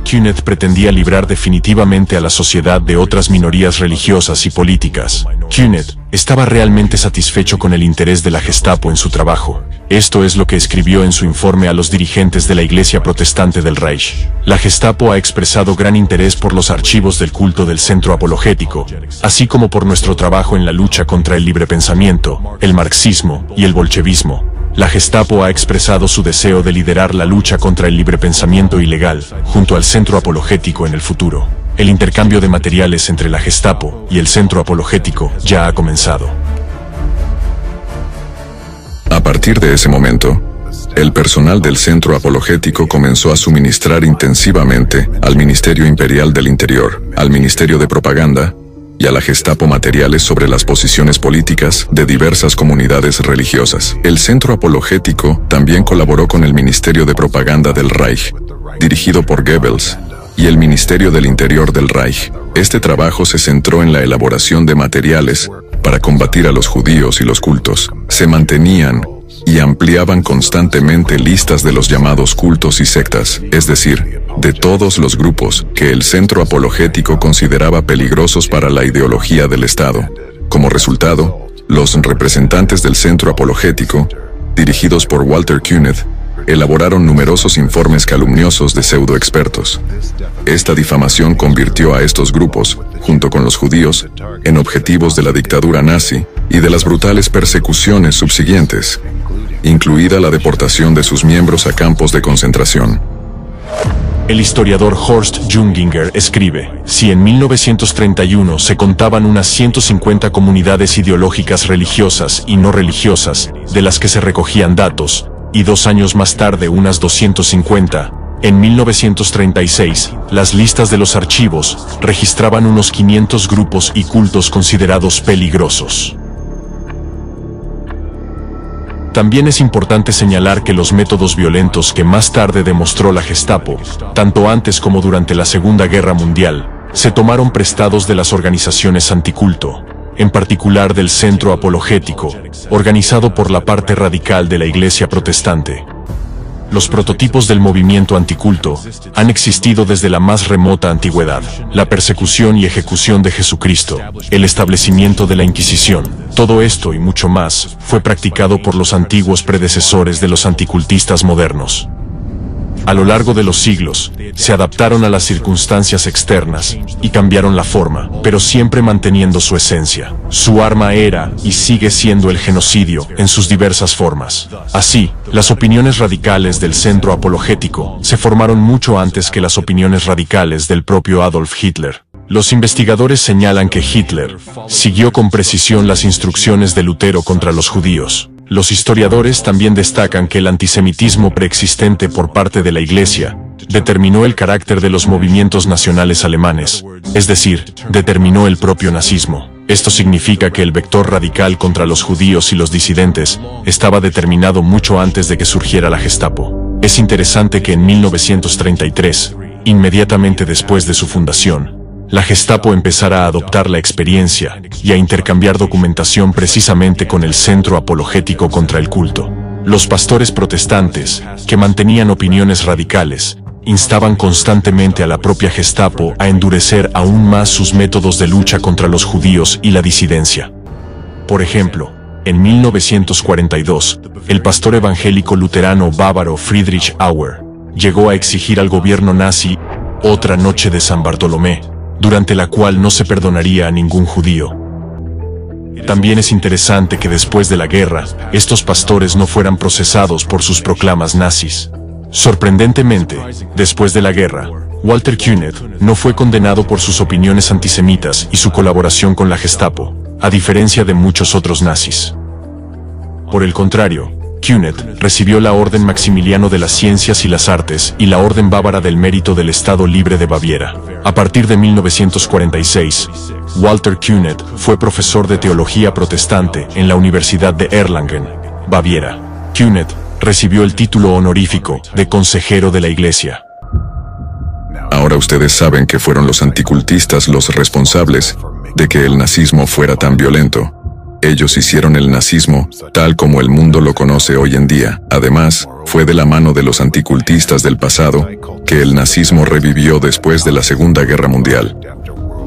Künneth pretendía librar definitivamente a la sociedad de otras minorías religiosas y políticas. Künneth estaba realmente satisfecho con el interés de la Gestapo en su trabajo. Esto es lo que escribió en su informe a los dirigentes de la Iglesia protestante del Reich. La Gestapo ha expresado gran interés por los archivos del culto del Centro Apologético, así como por nuestro trabajo en la lucha contra el librepensamiento, el marxismo y el bolchevismo. La Gestapo ha expresado su deseo de liderar la lucha contra el librepensamiento ilegal, junto al Centro Apologético en el futuro. El intercambio de materiales entre la Gestapo y el Centro Apologético ya ha comenzado. A partir de ese momento, el personal del Centro Apologético comenzó a suministrar intensivamente al Ministerio Imperial del Interior, al Ministerio de Propaganda y a la Gestapo materiales sobre las posiciones políticas de diversas comunidades religiosas. El Centro Apologético también colaboró con el Ministerio de Propaganda del Reich, dirigido por Goebbels, y el Ministerio del Interior del Reich. Este trabajo se centró en la elaboración de materiales para combatir a los judíos y los cultos. Se mantenían y ampliaban constantemente listas de los llamados cultos y sectas, es decir, de todos los grupos que el Centro Apologético consideraba peligrosos para la ideología del Estado. Como resultado, los representantes del Centro Apologético, dirigidos por Walter Künneth, elaboraron numerosos informes calumniosos de pseudoexpertos. Esta difamación convirtió a estos grupos, junto con los judíos, en objetivos de la dictadura nazi y de las brutales persecuciones subsiguientes, incluida la deportación de sus miembros a campos de concentración. El historiador Horst Junginger escribe: si en 1931 se contaban unas 150 comunidades ideológicas religiosas y no religiosas, de las que se recogían datos, y 2 años más tarde unas 250, en 1936, las listas de los archivos registraban unos 500 grupos y cultos considerados peligrosos. También es importante señalar que los métodos violentos que más tarde demostró la Gestapo, tanto antes como durante la Segunda Guerra Mundial, se tomaron prestados de las organizaciones anticulto, en particular del Centro Apologético, organizado por la parte radical de la Iglesia protestante. Los prototipos del movimiento anticulto han existido desde la más remota antigüedad: la persecución y ejecución de Jesucristo, el establecimiento de la Inquisición. Todo esto y mucho más fue practicado por los antiguos predecesores de los anticultistas modernos. A lo largo de los siglos, se adaptaron a las circunstancias externas y cambiaron la forma, pero siempre manteniendo su esencia. Su arma era y sigue siendo el genocidio en sus diversas formas. Así, las opiniones radicales del Centro Apologético se formaron mucho antes que las opiniones radicales del propio Adolf Hitler. Los investigadores señalan que Hitler siguió con precisión las instrucciones de Lutero contra los judíos. Los historiadores también destacan que el antisemitismo preexistente por parte de la Iglesia determinó el carácter de los movimientos nacionales alemanes, es decir, determinó el propio nazismo. Esto significa que el vector radical contra los judíos y los disidentes estaba determinado mucho antes de que surgiera la Gestapo. Es interesante que en 1933, inmediatamente después de su fundación, la Gestapo empezara a adoptar la experiencia y a intercambiar documentación precisamente con el Centro Apologético contra el Culto. Los pastores protestantes, que mantenían opiniones radicales, instaban constantemente a la propia Gestapo a endurecer aún más sus métodos de lucha contra los judíos y la disidencia. Por ejemplo, en 1942, el pastor evangélico luterano bávaro Friedrich Auer llegó a exigir al gobierno nazi otra noche de San Bartolomé, durante la cual no se perdonaría a ningún judío. También es interesante que después de la guerra, estos pastores no fueran procesados por sus proclamas nazis. Sorprendentemente, después de la guerra, Walter Künneth no fue condenado por sus opiniones antisemitas y su colaboración con la Gestapo, a diferencia de muchos otros nazis. Por el contrario, Künneth recibió la Orden Maximiliano de las Ciencias y las Artes y la Orden Bávara del Mérito del Estado Libre de Baviera. A partir de 1946, Walter Künneth fue profesor de teología protestante en la Universidad de Erlangen, Baviera. Künneth recibió el título honorífico de consejero de la Iglesia. Ahora ustedes saben que fueron los anticultistas los responsables de que el nazismo fuera tan violento. Ellos hicieron el nazismo tal como el mundo lo conoce hoy en día. Además, fue de la mano de los anticultistas del pasado que el nazismo revivió después de la Segunda Guerra Mundial.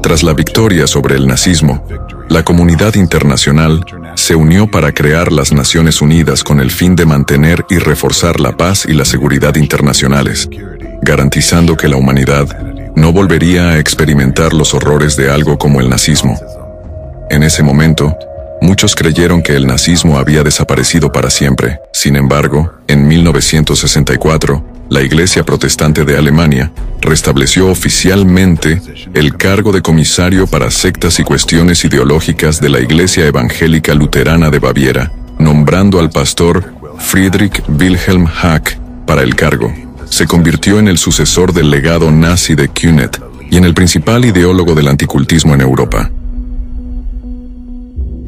Tras la victoria sobre el nazismo, la comunidad internacional se unió para crear las Naciones Unidas con el fin de mantener y reforzar la paz y la seguridad internacionales, garantizando que la humanidad no volvería a experimentar los horrores de algo como el nazismo. En ese momento, muchos creyeron que el nazismo había desaparecido para siempre. Sin embargo, en 1964, la Iglesia Protestante de Alemania restableció oficialmente el cargo de comisario para sectas y cuestiones ideológicas de la Iglesia Evangélica Luterana de Baviera, nombrando al pastor Friedrich Wilhelm Hack para el cargo. Se convirtió en el sucesor del legado nazi de Künneth y en el principal ideólogo del anticultismo en Europa.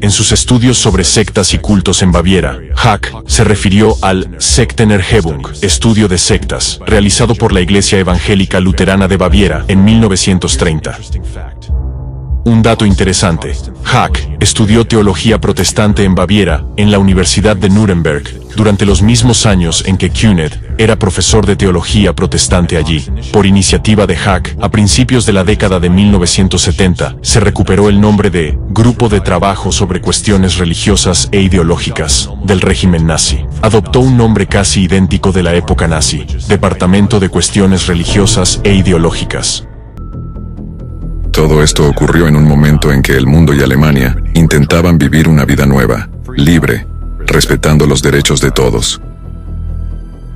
En sus estudios sobre sectas y cultos en Baviera, Hack se refirió al Sektenerhebung, estudio de sectas, realizado por la Iglesia Evangélica Luterana de Baviera en 1930. Un dato interesante: Hack estudió teología protestante en Baviera, en la Universidad de Nuremberg, durante los mismos años en que Künneth era profesor de teología protestante allí. Por iniciativa de Hack, a principios de la década de 1970, se recuperó el nombre de Grupo de Trabajo sobre Cuestiones Religiosas e Ideológicas del régimen nazi. Adoptó un nombre casi idéntico de la época nazi: Departamento de Cuestiones Religiosas e Ideológicas. Todo esto ocurrió en un momento en que el mundo y Alemania intentaban vivir una vida nueva, libre, respetando los derechos de todos.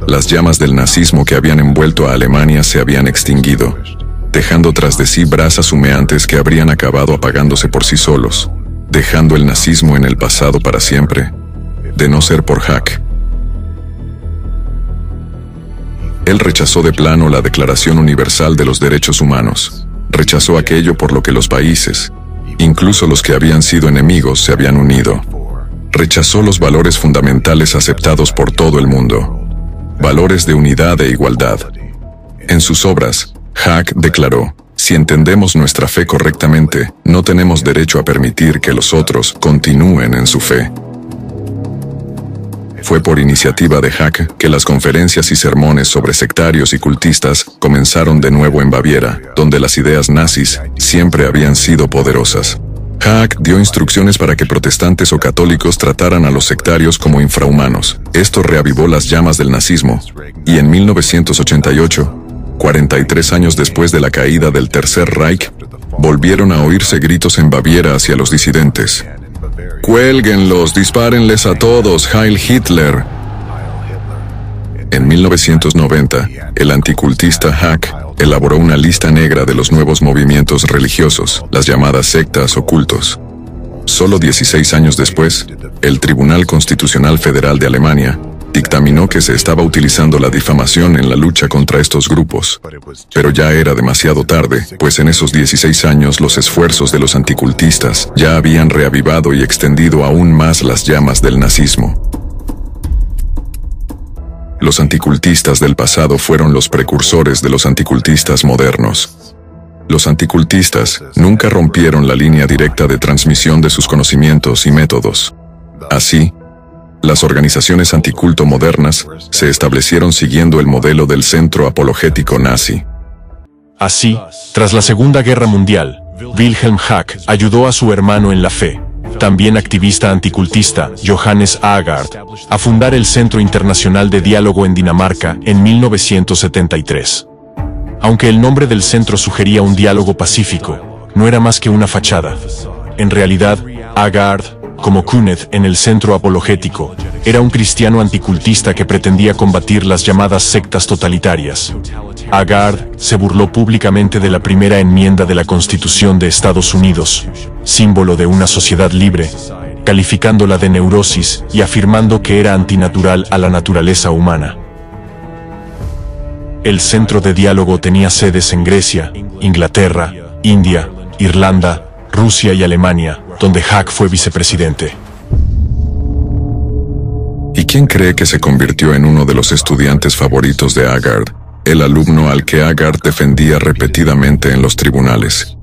Las llamas del nazismo que habían envuelto a Alemania se habían extinguido, dejando tras de sí brasas humeantes que habrían acabado apagándose por sí solos, dejando el nazismo en el pasado para siempre, de no ser por Hack. Él rechazó de plano la Declaración Universal de los Derechos Humanos. Rechazó aquello por lo que los países, incluso los que habían sido enemigos, se habían unido. rechazó los valores fundamentales aceptados por todo el mundo, valores de unidad e igualdad. En sus obras, Haack declaró: si entendemos nuestra fe correctamente, no tenemos derecho a permitir que los otros continúen en su fe. Fue por iniciativa de Haack que las conferencias y sermones sobre sectarios y cultistas comenzaron de nuevo en Baviera, donde las ideas nazis siempre habían sido poderosas. Haack dio instrucciones para que protestantes o católicos trataran a los sectarios como infrahumanos. Esto reavivó las llamas del nazismo, y en 1988, 43 años después de la caída del Tercer Reich, volvieron a oírse gritos en Baviera hacia los disidentes. ¡Cuélguenlos! ¡Dispárenles a todos! ¡Heil Hitler! En 1990, el anticultista Haack elaboró una lista negra de los nuevos movimientos religiosos, las llamadas sectas o cultos. Solo 16 años después, el Tribunal Constitucional Federal de Alemania dictaminó que se estaba utilizando la difamación en la lucha contra estos grupos. Pero ya era demasiado tarde, pues en esos 16 años los esfuerzos de los anticultistas ya habían reavivado y extendido aún más las llamas del nazismo. Los anticultistas del pasado fueron los precursores de los anticultistas modernos. Los anticultistas nunca rompieron la línea directa de transmisión de sus conocimientos y métodos. Así, las organizaciones anticulto modernas se establecieron siguiendo el modelo del centro apologético nazi. Así, tras la Segunda Guerra Mundial, Wilhelm Haack ayudó a su hermano en la fe, también activista anticultista, Johannes Aagaard, a fundar el Centro Internacional de Diálogo en Dinamarca en 1973. Aunque el nombre del centro sugería un diálogo pacífico, no era más que una fachada. En realidad, Aagaard, como Kenneth en el centro apologético, era un cristiano anticultista que pretendía combatir las llamadas sectas totalitarias. Aagaard se burló públicamente de la primera enmienda de la Constitución de Estados Unidos, símbolo de una sociedad libre, calificándola de neurosis y afirmando que era antinatural a la naturaleza humana. El centro de diálogo tenía sedes en Grecia, Inglaterra, India, Irlanda, Rusia y Alemania, donde Haack fue vicepresidente. ¿Y quién cree que se convirtió en uno de los estudiantes favoritos de Aagaard, el alumno al que Aagaard defendía repetidamente en los tribunales?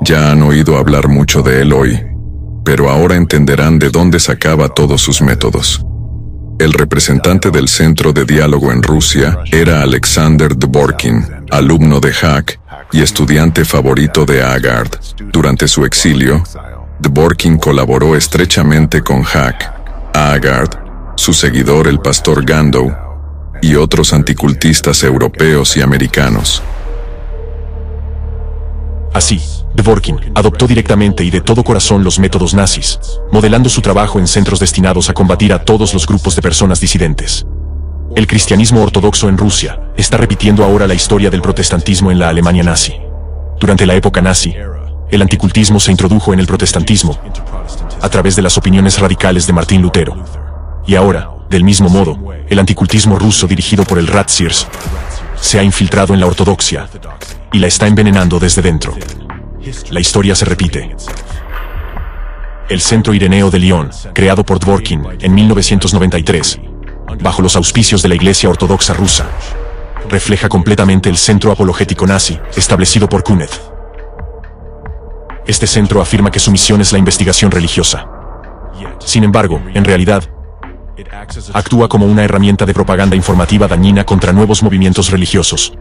Ya han oído hablar mucho de él hoy, pero ahora entenderán de dónde sacaba todos sus métodos. El representante del Centro de Diálogo en Rusia era Alexander Dvorkin, alumno de Haack y estudiante favorito de Aagaard. Durante su exilio, Dvorkin colaboró estrechamente con Haack, Aagaard, su seguidor el pastor Gandau y otros anticultistas europeos y americanos. Así, Dvorkin adoptó directamente y de todo corazón los métodos nazis, modelando su trabajo en centros destinados a combatir a todos los grupos de personas disidentes. El cristianismo ortodoxo en Rusia está repitiendo ahora la historia del protestantismo en la Alemania nazi. Durante la época nazi, el anticultismo se introdujo en el protestantismo a través de las opiniones radicales de Martín Lutero. Y ahora, del mismo modo, el anticultismo ruso dirigido por el Ratzirs se ha infiltrado en la ortodoxia y la está envenenando desde dentro. La historia se repite. El Centro Ireneo de Lyon, creado por Dvorkin en 1993, bajo los auspicios de la Iglesia Ortodoxa rusa, refleja completamente el centro apologético nazi establecido por Kenneth. Este centro afirma que su misión es la investigación religiosa. Sin embargo, en realidad, actúa como una herramienta de propaganda informativa dañina contra nuevos movimientos religiosos,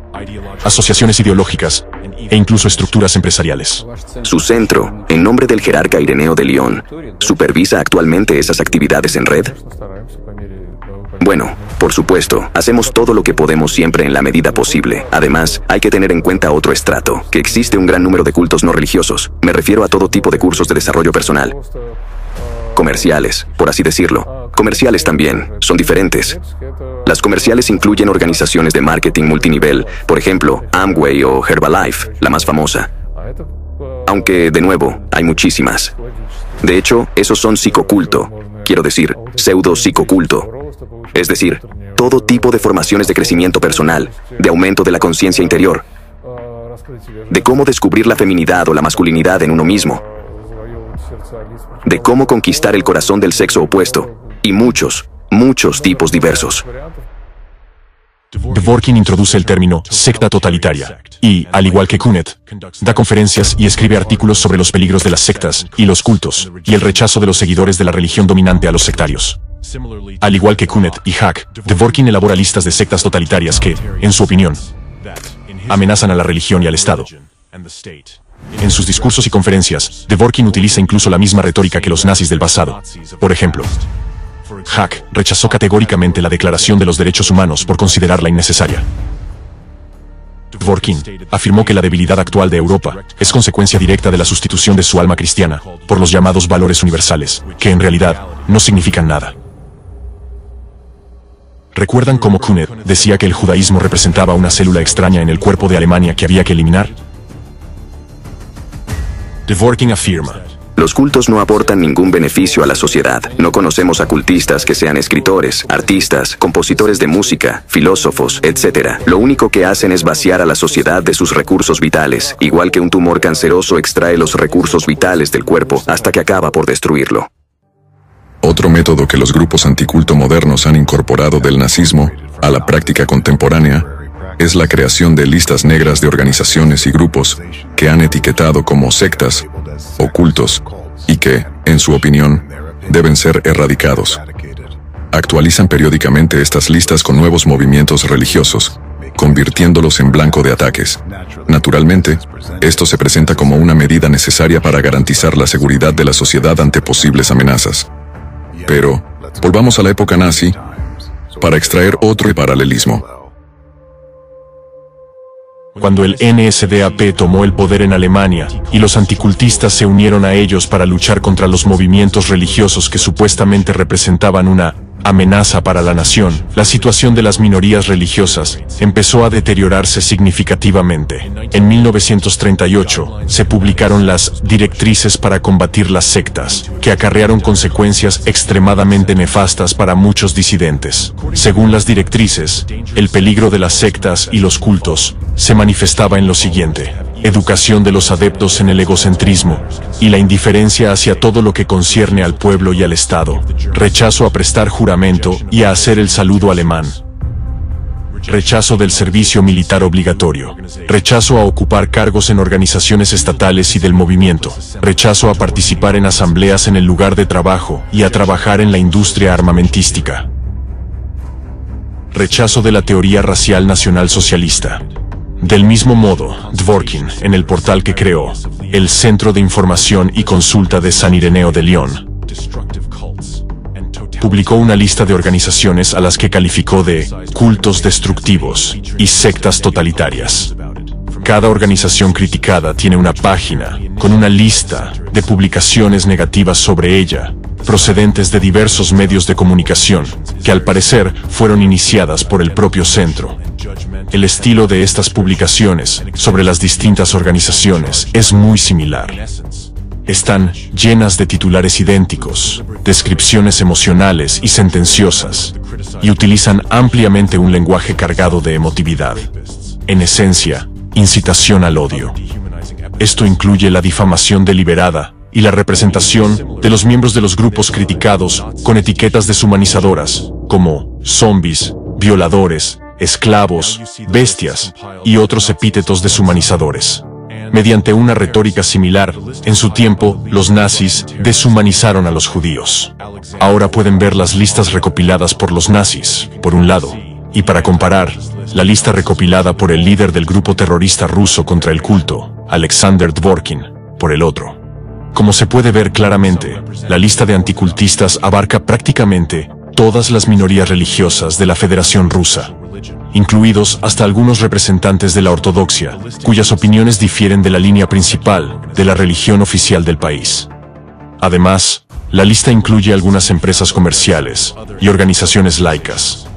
asociaciones ideológicas e incluso estructuras empresariales. Su centro, en nombre del jerarca Ireneo de Lyon, ¿supervisa actualmente esas actividades en red? Bueno, por supuesto, hacemos todo lo que podemos siempre en la medida posible. Además, hay que tener en cuenta otro estrato, que existe un gran número de cultos no religiosos. Me refiero a todo tipo de cursos de desarrollo personal. Comerciales, por así decirlo. Comerciales también, son diferentes. Las comerciales incluyen organizaciones de marketing multinivel, por ejemplo, Amway o Herbalife, la más famosa. Aunque, de nuevo, hay muchísimas. De hecho, esos son psicoculto, quiero decir, pseudo-psicoculto. Es decir, todo tipo de formaciones de crecimiento personal, de aumento de la conciencia interior, de cómo descubrir la feminidad o la masculinidad en uno mismo, de cómo conquistar el corazón del sexo opuesto, y muchos tipos diversos. Dworkin introduce el término secta totalitaria y, al igual que Kunet, da conferencias y escribe artículos sobre los peligros de las sectas y los cultos y el rechazo de los seguidores de la religión dominante a los sectarios. Al igual que Kunet y Hack, Dworkin elabora listas de sectas totalitarias que, en su opinión, amenazan a la religión y al Estado. En sus discursos y conferencias, Dworkin utiliza incluso la misma retórica que los nazis del pasado. Por ejemplo, Hack rechazó categóricamente la Declaración de los Derechos Humanos por considerarla innecesaria. Dworkin afirmó que la debilidad actual de Europa es consecuencia directa de la sustitución de su alma cristiana por los llamados valores universales, que en realidad no significan nada. ¿Recuerdan cómo Kunet decía que el judaísmo representaba una célula extraña en el cuerpo de Alemania que había que eliminar? Dworkin afirma: los cultos no aportan ningún beneficio a la sociedad. No conocemos a cultistas que sean escritores, artistas, compositores de música, filósofos, etc. Lo único que hacen es vaciar a la sociedad de sus recursos vitales, igual que un tumor canceroso extrae los recursos vitales del cuerpo hasta que acaba por destruirlo. Otro método que los grupos anticulto modernos han incorporado del nazismo a la práctica contemporánea es la creación de listas negras de organizaciones y grupos que han etiquetado como sectas o cultos y que, en su opinión, deben ser erradicados. Actualizan periódicamente estas listas con nuevos movimientos religiosos, convirtiéndolos en blanco de ataques. Naturalmente, esto se presenta como una medida necesaria para garantizar la seguridad de la sociedad ante posibles amenazas. Pero, volvamos a la época nazi para extraer otro paralelismo. Cuando el NSDAP tomó el poder en Alemania y los anticultistas se unieron a ellos para luchar contra los movimientos religiosos que supuestamente representaban una amenaza para la nación, la situación de las minorías religiosas empezó a deteriorarse significativamente. En 1938 se publicaron las Directrices para combatir las sectas, que acarrearon consecuencias extremadamente nefastas para muchos disidentes. Según las directrices, el peligro de las sectas y los cultos se manifestaba en lo siguiente: educación de los adeptos en el egocentrismo y la indiferencia hacia todo lo que concierne al pueblo y al Estado, rechazo a prestar juramento y a hacer el saludo alemán, rechazo del servicio militar obligatorio, rechazo a ocupar cargos en organizaciones estatales y del movimiento, rechazo a participar en asambleas en el lugar de trabajo y a trabajar en la industria armamentística, rechazo de la teoría racial nacional-socialista. Del mismo modo, Dworkin, en el portal que creó, el Centro de Información y Consulta de San Ireneo de León, publicó una lista de organizaciones a las que calificó de cultos destructivos y sectas totalitarias. Cada organización criticada tiene una página con una lista de publicaciones negativas sobre ella, procedentes de diversos medios de comunicación, que al parecer fueron iniciadas por el propio centro. El estilo de estas publicaciones sobre las distintas organizaciones es muy similar. Están llenas de titulares idénticos, descripciones emocionales y sentenciosas, y utilizan ampliamente un lenguaje cargado de emotividad. En esencia, incitación al odio. Esto incluye la difamación deliberada y la representación de los miembros de los grupos criticados con etiquetas deshumanizadoras, como zombies, violadores, esclavos, bestias y otros epítetos deshumanizadores. Mediante una retórica similar, en su tiempo, los nazis deshumanizaron a los judíos. Ahora pueden ver las listas recopiladas por los nazis, por un lado, y para comparar, la lista recopilada por el líder del grupo terrorista ruso contra el culto, Alexander Dworkin, por el otro. Como se puede ver claramente, la lista de anticultistas abarca prácticamente todas las minorías religiosas de la Federación Rusa, incluidos hasta algunos representantes de la ortodoxia, cuyas opiniones difieren de la línea principal de la religión oficial del país. Además, la lista incluye algunas empresas comerciales y organizaciones laicas.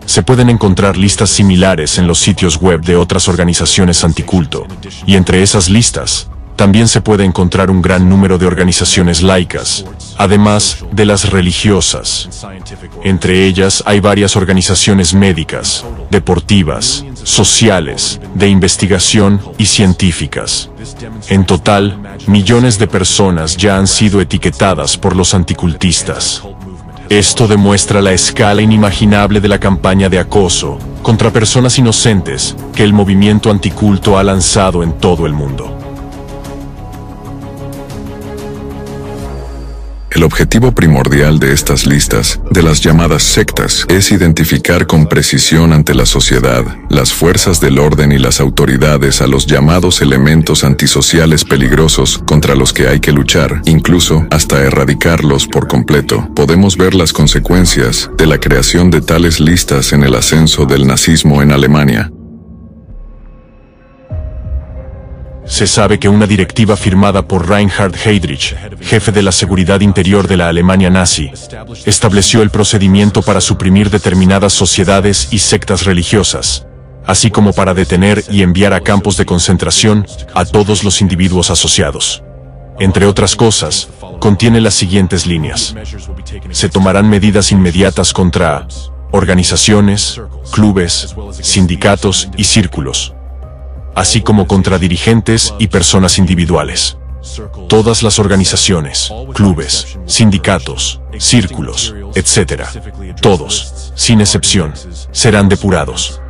Se pueden encontrar listas similares en los sitios web de otras organizaciones anticulto, y entre esas listas, también se puede encontrar un gran número de organizaciones laicas, además de las religiosas. Entre ellas hay varias organizaciones médicas, deportivas, sociales, de investigación y científicas. En total, millones de personas ya han sido etiquetadas por los anticultistas. Esto demuestra la escala inimaginable de la campaña de acoso contra personas inocentes que el movimiento anticulto ha lanzado en todo el mundo. El objetivo primordial de estas listas, de las llamadas sectas, es identificar con precisión ante la sociedad, las fuerzas del orden y las autoridades a los llamados elementos antisociales peligrosos contra los que hay que luchar, incluso hasta erradicarlos por completo. Podemos ver las consecuencias de la creación de tales listas en el ascenso del nazismo en Alemania. Se sabe que una directiva firmada por Reinhard Heydrich, jefe de la seguridad interior de la Alemania nazi, estableció el procedimiento para suprimir determinadas sociedades y sectas religiosas, así como para detener y enviar a campos de concentración a todos los individuos asociados. Entre otras cosas, contiene las siguientes líneas. Se tomarán medidas inmediatas contra organizaciones, clubes, sindicatos y círculos, así como contra dirigentes y personas individuales. Todas las organizaciones, clubes, sindicatos, círculos, etc., todos, sin excepción, serán depurados.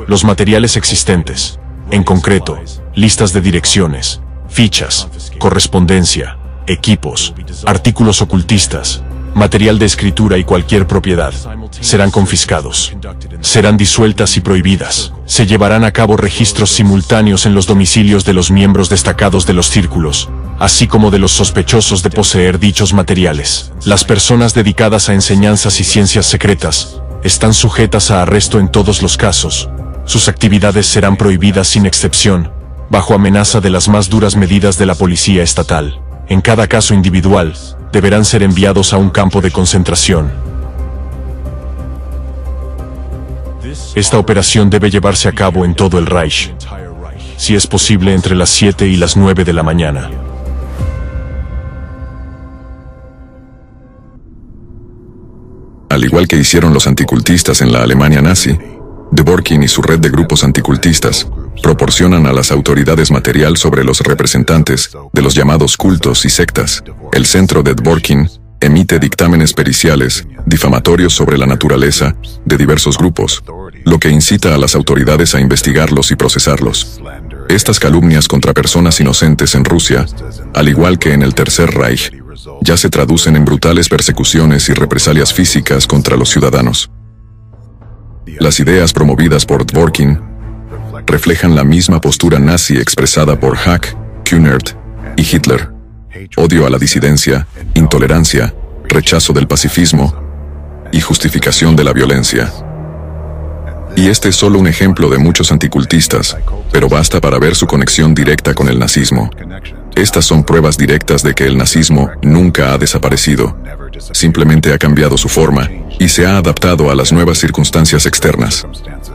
Los materiales existentes, en concreto, listas de direcciones, fichas, correspondencia, equipos, artículos ocultistas, material de escritura y cualquier propiedad, serán confiscados. Serán disueltas y prohibidas. Se llevarán a cabo registros simultáneos en los domicilios de los miembros destacados de los círculos, así como de los sospechosos de poseer dichos materiales. Las personas dedicadas a enseñanzas y ciencias secretas están sujetas a arresto en todos los casos. Sus actividades serán prohibidas sin excepción, bajo amenaza de las más duras medidas de la policía estatal. En cada caso individual, deberán ser enviados a un campo de concentración. Esta operación debe llevarse a cabo en todo el Reich, si es posible entre las 7 y las 9 de la mañana. Al igual que hicieron los anticultistas en la Alemania nazi, Dworkin y su red de grupos anticultistas proporcionan a las autoridades material sobre los representantes de los llamados cultos y sectas. El centro de Dworkin emite dictámenes periciales, difamatorios sobre la naturaleza de diversos grupos, lo que incita a las autoridades a investigarlos y procesarlos. Estas calumnias contra personas inocentes en Rusia, al igual que en el Tercer Reich, ya se traducen en brutales persecuciones y represalias físicas contra los ciudadanos. Las ideas promovidas por Dworkin reflejan la misma postura nazi expresada por Hack, Kühnert y Hitler: odio a la disidencia, intolerancia, rechazo del pacifismo y justificación de la violencia. Y este es solo un ejemplo de muchos anticultistas, pero basta para ver su conexión directa con el nazismo. Estas son pruebas directas de que el nazismo nunca ha desaparecido, simplemente ha cambiado su forma y se ha adaptado a las nuevas circunstancias externas.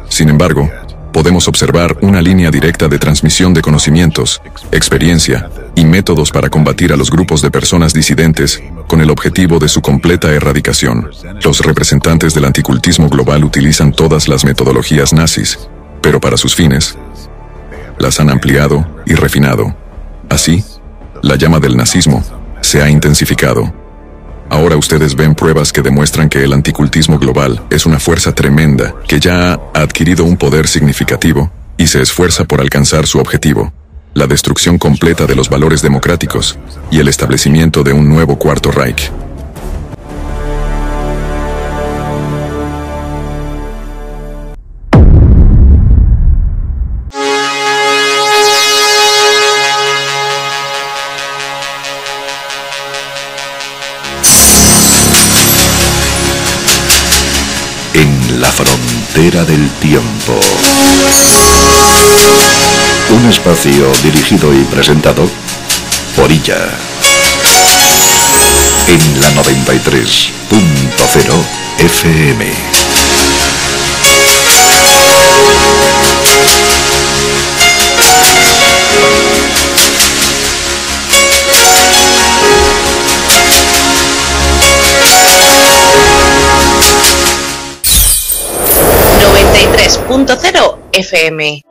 Sin embargo, podemos observar una línea directa de transmisión de conocimientos, experiencia y métodos para combatir a los grupos de personas disidentes con el objetivo de su completa erradicación. Los representantes del anticultismo global utilizan todas las metodologías nazis, pero para sus fines, las han ampliado y refinado. Así, la llama del nazismo se ha intensificado. Ahora ustedes ven pruebas que demuestran que el anticultismo global es una fuerza tremenda que ya ha adquirido un poder significativo y se esfuerza por alcanzar su objetivo: la destrucción completa de los valores democráticos y el establecimiento de un nuevo Cuarto Reich. En la frontera del tiempo. Un espacio dirigido y presentado por Illa. En la 93.0 FM. .0 FM.